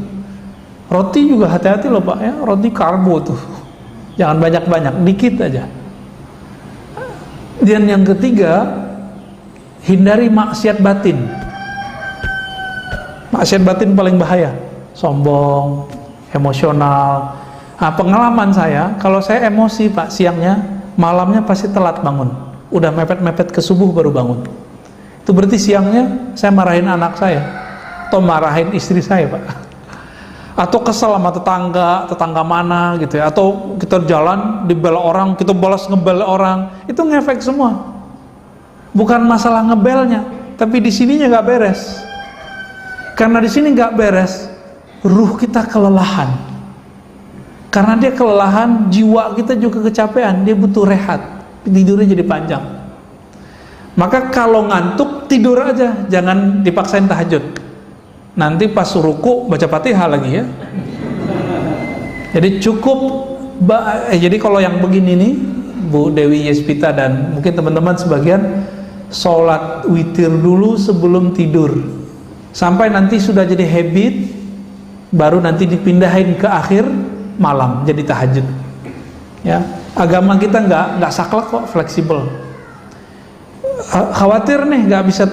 Roti juga hati-hati loh Pak, ya. Roti karbo tuh, jangan banyak-banyak, dikit aja. Dan yang ketiga, hindari maksiat batin. Maksiat batin paling bahaya, sombong, emosional. Nah, pengalaman saya, kalau saya emosi Pak, siangnya, malamnya pasti telat bangun. Udah mepet-mepet ke subuh baru bangun. Itu berarti siangnya saya marahin anak saya, atau marahin istri saya Pak, atau kesel sama tetangga mana gitu ya, atau kita jalan dibela orang, kita balas ngebel orang, itu ngefek semua. Bukan masalah ngebelnya, tapi di sininya nggak beres. Karena di sini nggak beres, ruh kita kelelahan. Karena dia kelelahan, jiwa kita juga kecapean, dia butuh rehat, tidurnya jadi panjang. Maka kalau ngantuk, tidur aja, jangan dipaksain tahajud. Nanti pas ruku baca Fatihah lagi ya. Jadi cukup jadi kalau yang begini nih, Bu Dewi Yespita dan mungkin teman-teman sebagian, sholat witir dulu sebelum tidur. Sampai nanti sudah jadi habit, baru nanti dipindahin ke akhir malam jadi tahajud. Ya, agama kita nggak saklek kok, fleksibel. Khawatir nih nggak bisa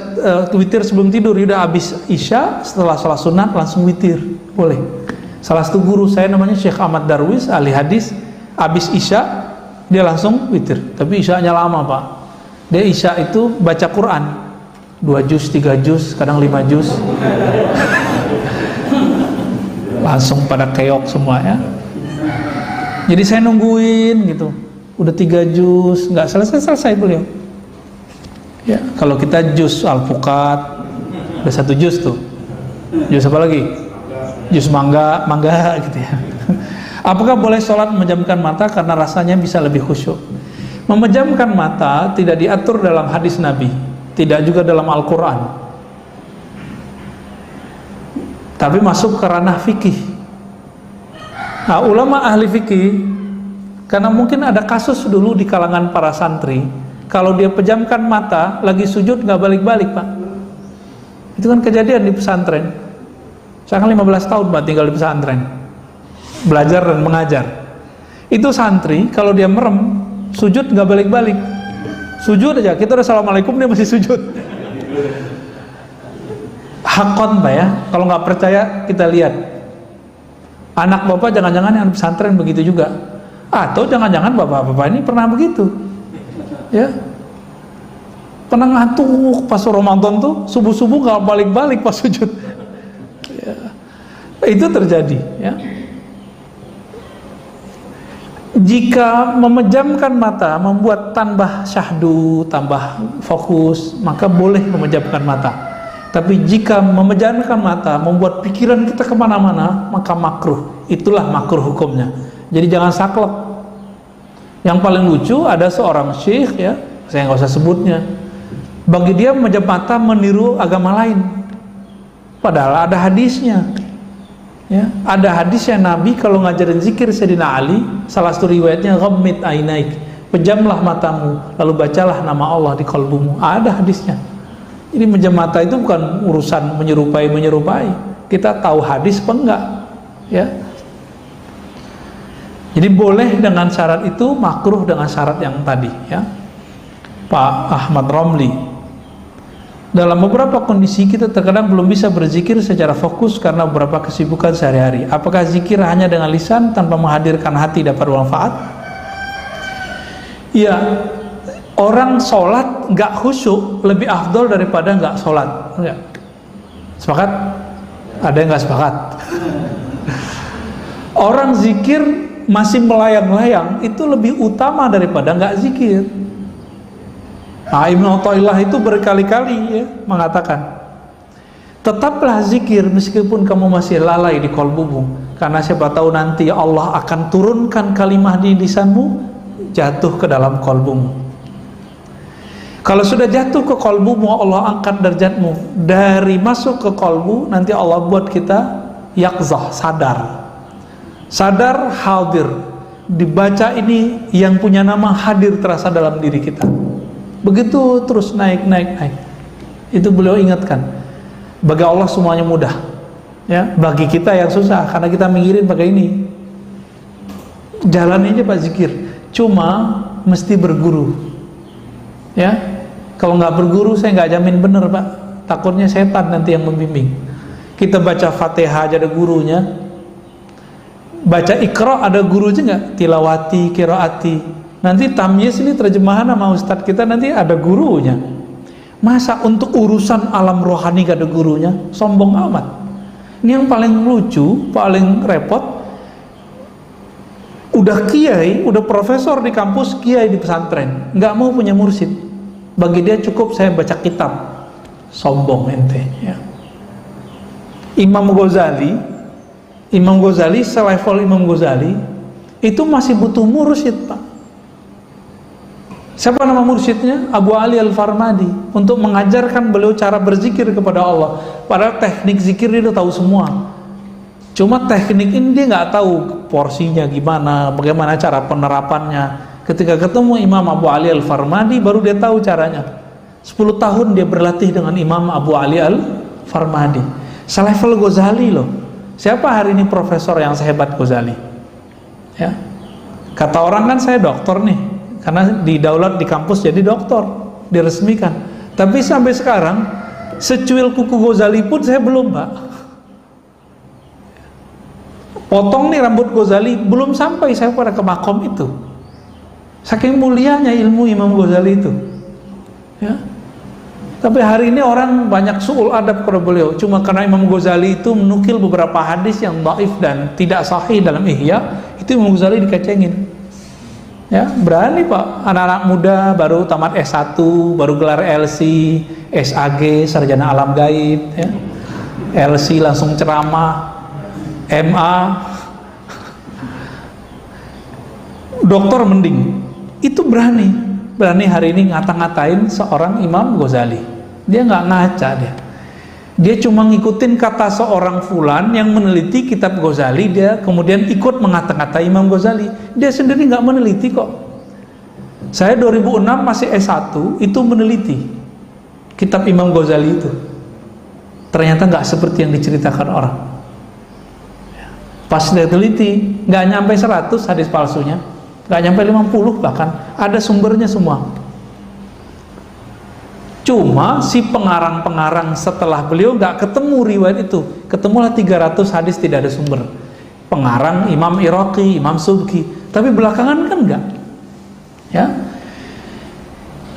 witir sebelum tidur, udah habis isya setelah sholat sunat langsung witir, boleh. Salah satu guru saya namanya Syekh Ahmad Darwis, ahli hadis, habis isya dia langsung witir, tapi isyanya lama Pak. Dia isya itu baca Quran 2 juz, 3 juz, kadang 5 juz. Langsung pada keok semua ya. Jadi saya nungguin gitu, udah 3 juz, nggak selesai beliau. Ya, kalau kita juz alpukat udah 1 juz tuh. Juz apa lagi? Juz mangga gitu ya. Apakah boleh sholat memejamkan mata karena rasanya bisa lebih khusyuk? Memejamkan mata tidak diatur dalam hadis Nabi, tidak juga dalam Al-Quran, tapi masuk ke ranah fikih. Nah, ulama ahli fikih, karena mungkin ada kasus dulu di kalangan para santri, kalau dia pejamkan mata lagi sujud nggak balik-balik Pak. Itu kan kejadian di pesantren. Saya kan 15 tahun Pak tinggal di pesantren, belajar dan mengajar. Itu santri kalau dia merem sujud nggak balik-balik, sujud aja, kita udah assalamualaikum dia masih sujud. Hakon Pak ya, kalau nggak percaya kita lihat anak bapak jangan-jangan yang pesantren begitu juga, atau jangan-jangan bapak-bapak ini pernah begitu ya, pernah ngantuk pas Ramadan tuh subuh-subuh nggak balik-balik pas sujud ya. Itu terjadi ya. Jika memejamkan mata membuat tambah syahdu, tambah fokus, maka boleh memejamkan mata. Tapi jika memejamkan mata membuat pikiran kita kemana-mana, maka makruh. Itulah makruh hukumnya. Jadi jangan saklek. Yang paling lucu ada seorang syekh ya, saya nggak usah sebutnya. Bagi dia memejam mata meniru agama lain. Padahal ada hadisnya. Ya, ada hadisnya Nabi kalau ngajarin zikir Sayyidina Ali, salah satu riwayatnya ghammid ainaik, pejamlah matamu lalu bacalah nama Allah di kalbumu. Ada hadisnya. Jadi memejam mata itu bukan urusan menyerupai, kita tahu hadis apa enggak ya. Jadi boleh dengan syarat itu, makruh dengan syarat yang tadi ya. Pak Ahmad Romli, dalam beberapa kondisi kita terkadang belum bisa berzikir secara fokus karena beberapa kesibukan sehari-hari. Apakah zikir hanya dengan lisan tanpa menghadirkan hati dapat bermanfaat? Ya, orang sholat nggak khusyuk lebih afdol daripada nggak sholat. Ya. Sepakat? Ada yang nggak sepakat? Orang zikir masih melayang-layang itu lebih utama daripada nggak zikir. Nah, Ibnu Athaillah itu berkali-kali ya, mengatakan, tetaplah zikir meskipun kamu masih lalai di qalbumu, karena siapa tahu nanti Allah akan turunkan kalimah di lisanmu jatuh ke dalam kolbumu. Kalau sudah jatuh ke kolbumu, Allah angkat derajatmu. Dari masuk ke kolbu, nanti Allah buat kita yaqzah, sadar hadir. Dibaca ini yang punya nama hadir terasa dalam diri kita. Begitu terus naik. Itu beliau ingatkan. Bagi Allah semuanya mudah, ya. Bagi kita yang susah, karena kita mikirin pakai ini. Jalan aja Pak zikir, cuma mesti berguru, ya. Kalau nggak berguru, saya nggak jamin bener Pak. Takutnya setan nanti yang membimbing. Kita baca Fatihah aja ada gurunya, baca Iqra ada gurunya nggak? Tilawati, qiraati. Nanti tamyiz ini terjemahan sama ustadz kita nanti ada gurunya. Masa untuk urusan alam rohani gak ada gurunya? Sombong amat. Ini yang paling lucu, paling repot. Udah kiai, udah profesor di kampus, kiai di pesantren, nggak mau punya mursyid. Bagi dia cukup saya baca kitab. Sombong ente, ya. Imam Ghazali selevel Imam Ghazali itu masih butuh mursyid Pak. Siapa nama mursyidnya? Abu Ali Al-Farmadi, untuk mengajarkan beliau cara berzikir kepada Allah. Padahal teknik zikir dia udah tahu semua. Cuma teknik ini dia nggak tahu porsinya gimana, bagaimana cara penerapannya. Ketika ketemu Imam Abu Ali Al-Farmadi baru dia tahu caranya. 10 tahun dia berlatih dengan Imam Abu Ali Al-Farmadi. Selevel Ghazali loh. Siapa hari ini profesor yang sehebat Ghazali? Ya. Kata orang kan saya doktor nih, karena didaulat di kampus jadi doktor, diresmikan. Tapi sampai sekarang secuil kuku Ghazali pun saya belum Pak. Potong nih rambut Ghazali belum sampai saya pada ke makom itu. Saking mulianya ilmu Imam Ghazali itu, ya. Tapi hari ini orang banyak su'ul adab kepada beliau, cuma karena Imam Ghazali itu menukil beberapa hadis yang dhaif dan tidak sahih dalam Ihya, itu Imam Ghazali dikecengin. Ya, berani Pak, anak-anak muda baru tamat S1, baru gelar LC, SAG, sarjana alam gaib, ya. LC langsung ceramah, MA, doktor mending. Itu berani hari ini ngata-ngatain seorang Imam Ghazali. Dia nggak ngaca dia cuma ngikutin kata seorang fulan yang meneliti kitab Ghazali, dia kemudian ikut mengata-ngatai Imam Ghazali. Dia sendiri nggak meneliti kok. Saya 2006 masih S1 itu meneliti kitab Imam Ghazali itu. Ternyata nggak seperti yang diceritakan orang. Pas dia teliti nggak nyampe 100 hadis palsunya, nggak nyampe 50 bahkan, ada sumbernya semua. Cuma si pengarang-pengarang setelah beliau nggak ketemu riwayat itu, ketemulah 300 hadis tidak ada sumber. Pengarang Imam Iraqi, Imam Subki, tapi belakangan kan enggak, ya.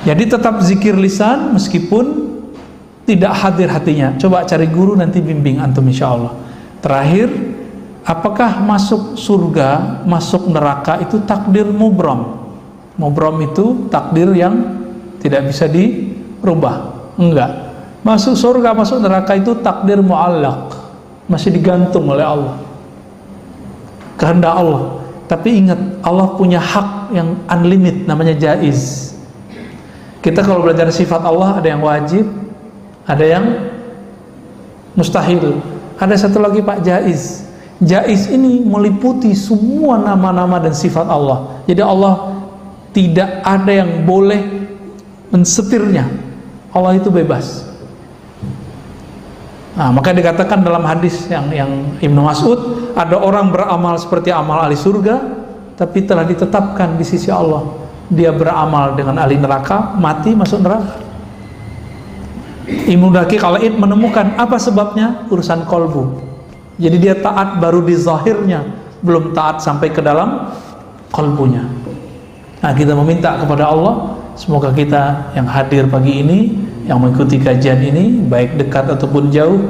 Jadi tetap zikir lisan meskipun tidak hadir hatinya. Coba cari guru nanti bimbing antum insyaallah. Terakhir, apakah masuk surga, masuk neraka itu takdir mubram? Mubram itu takdir yang tidak bisa dirubah. Enggak. Masuk surga, masuk neraka itu takdir mu'allaq, masih digantung oleh Allah, kehendak Allah. Tapi ingat, Allah punya hak yang unlimited, namanya jaiz. Kita kalau belajar sifat Allah, ada yang wajib, ada yang mustahil, ada satu lagi Pak, jaiz. Jaiz ini meliputi semua nama-nama dan sifat Allah. Jadi Allah tidak ada yang boleh mensetirnya. Allah itu bebas. Nah, maka dikatakan dalam hadis yang Ibnu Mas'ud, ada orang beramal seperti amal ahli surga, tapi telah ditetapkan di sisi Allah dia beramal dengan ahli neraka, mati masuk neraka. Ibnu Daqiq al-Id menemukan apa sebabnya? Urusan kolbu. Jadi dia taat baru di zahirnya, belum taat sampai ke dalam kolbunya. Nah, kita meminta kepada Allah, semoga kita yang hadir pagi ini, yang mengikuti kajian ini, baik dekat ataupun jauh,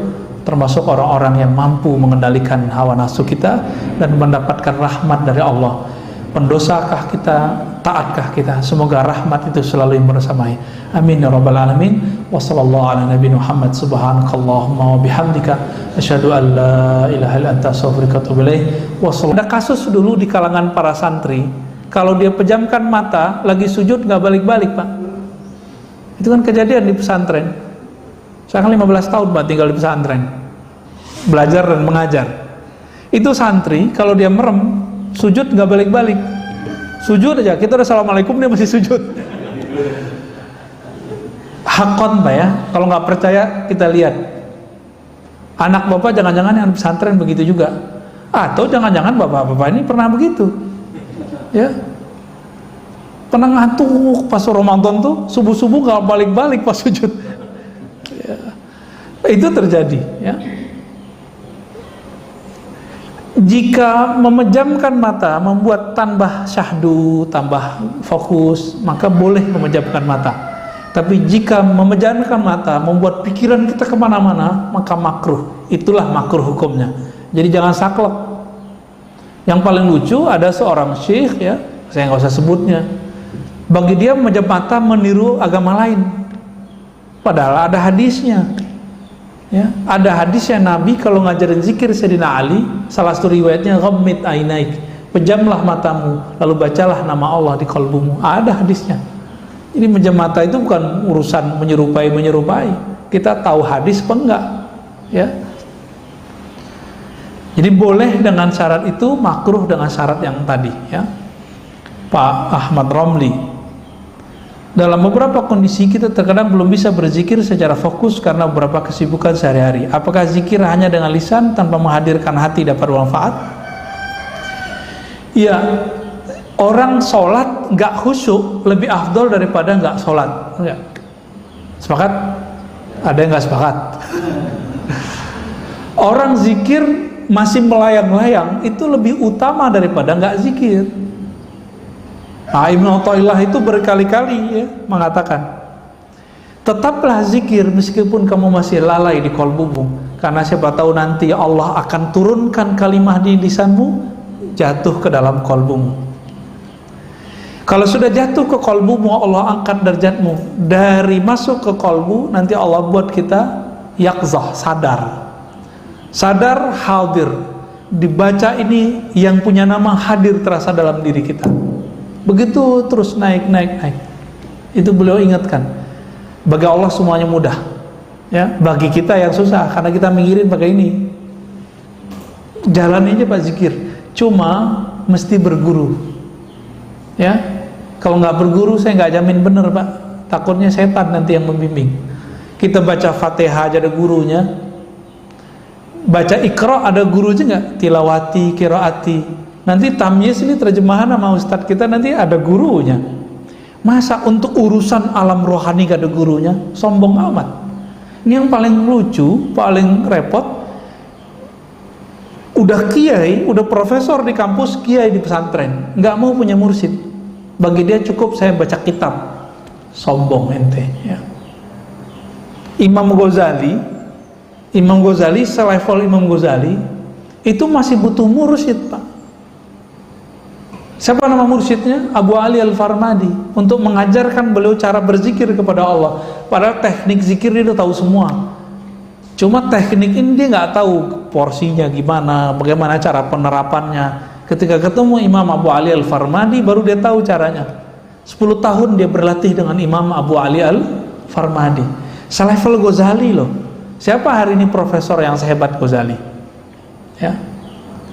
termasuk orang-orang yang mampu mengendalikan hawa nafsu kita dan mendapatkan rahmat dari Allah. Pendosakah kita, taatkah kita? Semoga rahmat itu selalu bersamai. Amin ya rabbal alamin. Wa sallallahu ala nabiyina Muhammad, subhanakallahumma wa bihamdika asyhadu an la ilaha illa anta astaghfiruka wa atubu ilaik. Ada kasus dulu di kalangan para santri, kalau dia pejamkan mata lagi sujud nggak balik-balik Pak. Itu kan kejadian di pesantren. Saya kan 15 tahun Pak tinggal di pesantren, belajar dan mengajar. Itu santri kalau dia merem sujud nggak balik-balik, sujud aja, kita udah assalamualaikum dia masih sujud. Hakon Pak ya, kalau nggak percaya kita lihat anak bapak jangan-jangan yang pesantren begitu juga, atau jangan-jangan bapak-bapak ini pernah begitu ya, pernah ngantuk pas Ramadan tuh subuh-subuh nggak balik-balik pas sujud ya. Itu terjadi ya. Jika memejamkan mata membuat tambah syahdu, tambah fokus, maka boleh memejamkan mata. Tapi jika memejamkan mata membuat pikiran kita kemana-mana, maka makruh. Itulah makruh hukumnya. Jadi jangan saklek. Yang paling lucu ada seorang syekh ya, saya nggak usah sebutnya. Bagi dia memejam mata meniru agama lain. Padahal ada hadisnya. Ya, ada hadisnya Nabi kalau ngajarin zikir Sayyidina Ali, salah satu riwayatnya ghammid ainaik, pejamlah matamu lalu bacalah nama Allah di qalbumu. Ada hadisnya. Jadi memejam mata itu bukan urusan menyerupai. Kita tahu hadis apa enggak ya. Jadi boleh dengan syarat itu, makruh dengan syarat yang tadi ya. Pak Ahmad Romli, dalam beberapa kondisi kita terkadang belum bisa berzikir secara fokus karena beberapa kesibukan sehari-hari. Apakah zikir hanya dengan lisan tanpa menghadirkan hati dapat bermanfaat? Ya, orang sholat nggak khusyuk lebih afdol daripada nggak sholat. Enggak. Sepakat? Ada yang nggak sepakat? Orang zikir masih melayang-layang itu lebih utama daripada nggak zikir. Nah, Ibnu Athaillah itu berkali-kali ya, mengatakan, tetaplah zikir meskipun kamu masih lalai di qalbumu, karena siapa tahu nanti Allah akan turunkan kalimah di lisanmu jatuh ke dalam qalbumu. Kalau sudah jatuh ke qalbumu, Allah angkat derajatmu. Dari masuk ke qalbu, nanti Allah buat kita yaqzah, sadar hadir. Dibaca ini yang punya nama hadir terasa dalam diri kita. Begitu terus naik. Itu beliau ingatkan. Bagi Allah semuanya mudah ya, bagi kita yang susah karena kita mikirin pakai ini. Jalan aja Pak zikir, cuma mesti berguru ya. Kalau nggak berguru saya nggak jamin bener Pak, takutnya setan nanti yang membimbing. Kita baca Fatihah aja ada gurunya, baca Iqra ada gurunya nggak, tilawati, qiraati. Nanti tamyiz ini terjemahan sama ustadz kita nanti ada gurunya. Masa untuk urusan alam rohani gak ada gurunya? Sombong amat. Ini yang paling lucu, paling repot. Udah kiai, udah profesor di kampus, kiai di pesantren, nggak mau punya mursyid. Bagi dia cukup saya baca kitab. Sombong ente ya. Imam Ghazali selevel Imam Ghazali itu masih butuh mursyid Pak. Siapa nama mursyidnya? Abu Ali Al-Farmadi, untuk mengajarkan beliau cara berzikir kepada Allah. Padahal teknik zikir dia udah tahu semua. Cuma teknik ini dia nggak tahu porsinya gimana, bagaimana cara penerapannya. Ketika ketemu Imam Abu Ali Al-Farmadi baru dia tahu caranya. 10 tahun dia berlatih dengan Imam Abu Ali Al-Farmadi. Selevel Ghazali loh. Siapa hari ini profesor yang sehebat Ghazali? Ya.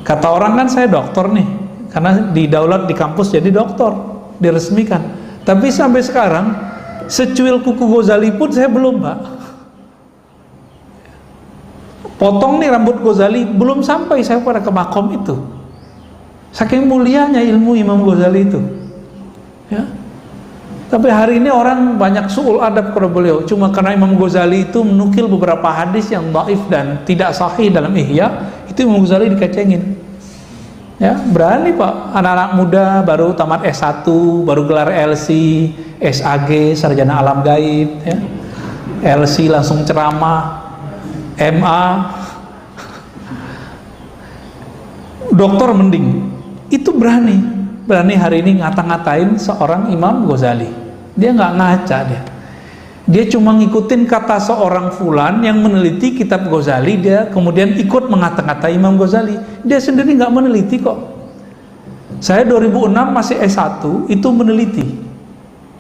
Kata orang kan saya doktor nih, karena didaulat di kampus jadi doktor, diresmikan. Tapi sampai sekarang secuil kuku Ghazali pun saya belum Pak. Potong nih rambut Ghazali belum sampai saya pada ke makom itu. Saking mulianya ilmu Imam Ghazali itu ya. Tapi hari ini orang banyak su'ul adab kepada beliau cuma karena Imam Ghazali itu menukil beberapa hadis yang dhaif dan tidak sahih dalam Ihya, itu Imam Ghazali dikecengin. Ya, berani Pak, anak-anak muda baru tamat S1, baru gelar LC, SAG, sarjana alam gaib ya. LC langsung ceramah, MA, doktor mending. Itu berani hari ini ngata-ngatain seorang Imam Ghazali. Dia nggak ngaca dia cuma ngikutin kata seorang fulan yang meneliti kitab Ghazali, dia kemudian ikut mengata-ngatai Imam Ghazali. Dia sendiri nggak meneliti kok. Saya 2006 masih S1 itu meneliti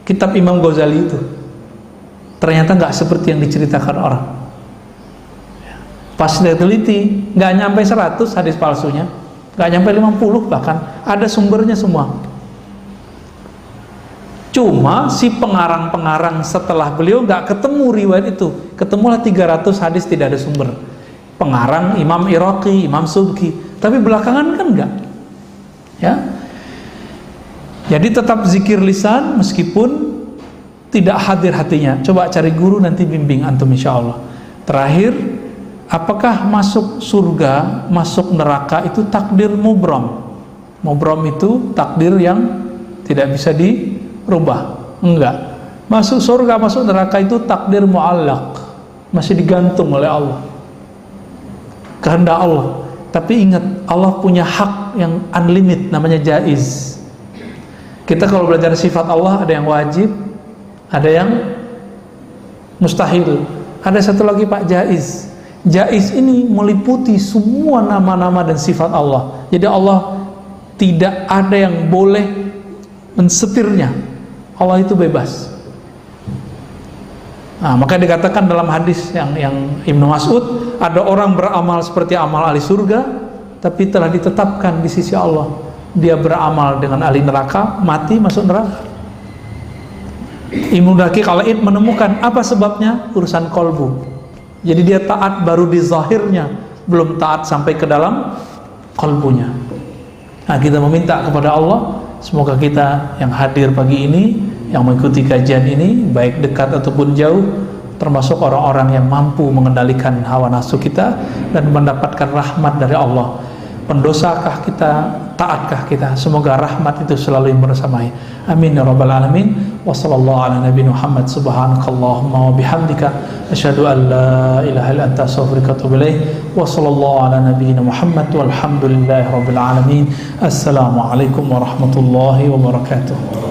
kitab Imam Ghazali itu. Ternyata nggak seperti yang diceritakan orang. Pas saya teliti, nggak nyampe 100 hadis palsunya, nggak nyampe 50 bahkan, ada sumbernya semua. Cuma si pengarang-pengarang setelah beliau nggak ketemu riwayat itu, ketemulah 300 hadis tidak ada sumber. Pengarang Imam Iraqi, Imam Subki, tapi belakangan kan enggak. Ya. Jadi tetap zikir lisan meskipun tidak hadir hatinya. Coba cari guru, nanti bimbing antum insyaallah. Terakhir, apakah masuk surga, masuk neraka itu takdir mubram? Mubram itu takdir yang tidak bisa dirubah. Enggak. Masuk surga, masuk neraka itu takdir muallaq, masih digantung oleh Allah, kehendak Allah. Tapi ingat, Allah punya hak yang unlimited, namanya jaiz. Kita kalau belajar sifat Allah, ada yang wajib, ada yang mustahil, ada satu lagi Pak, jaiz. Jaiz ini meliputi semua nama-nama dan sifat Allah. Jadi Allah tidak ada yang boleh mensetirnya. Allah itu bebas. Nah, maka dikatakan dalam hadis yang Ibnu Mas'ud, ada orang beramal seperti amal ahli surga, tapi telah ditetapkan di sisi Allah dia beramal dengan ahli neraka, mati masuk neraka. Ibnu Daqiq al-Id menemukan apa sebabnya, urusan kolbu. Jadi dia taat baru di zahirnya, belum taat sampai ke dalam kolbunya. Nah, kita meminta kepada Allah, semoga kita yang hadir pagi ini, yang mengikuti kajian ini, baik dekat ataupun jauh, termasuk orang-orang yang mampu mengendalikan hawa nafsu kita dan mendapatkan rahmat dari Allah. Pendosakah kita, taatkah kita? Semoga rahmat itu selalu yang bersamai. Amin ya rabbal alamin. Wa sallallahu ala nabiyina Muhammad, subhanakallahumma wa bihamdika, asyhadu an la ilaha illa anta, astaghfiruka wa atubu ilaik. Wa sallallahu ala nabiyina Muhammad walhamdulillahi rabbil alamin. Assalamualaikum warahmatullahi wabarakatuh.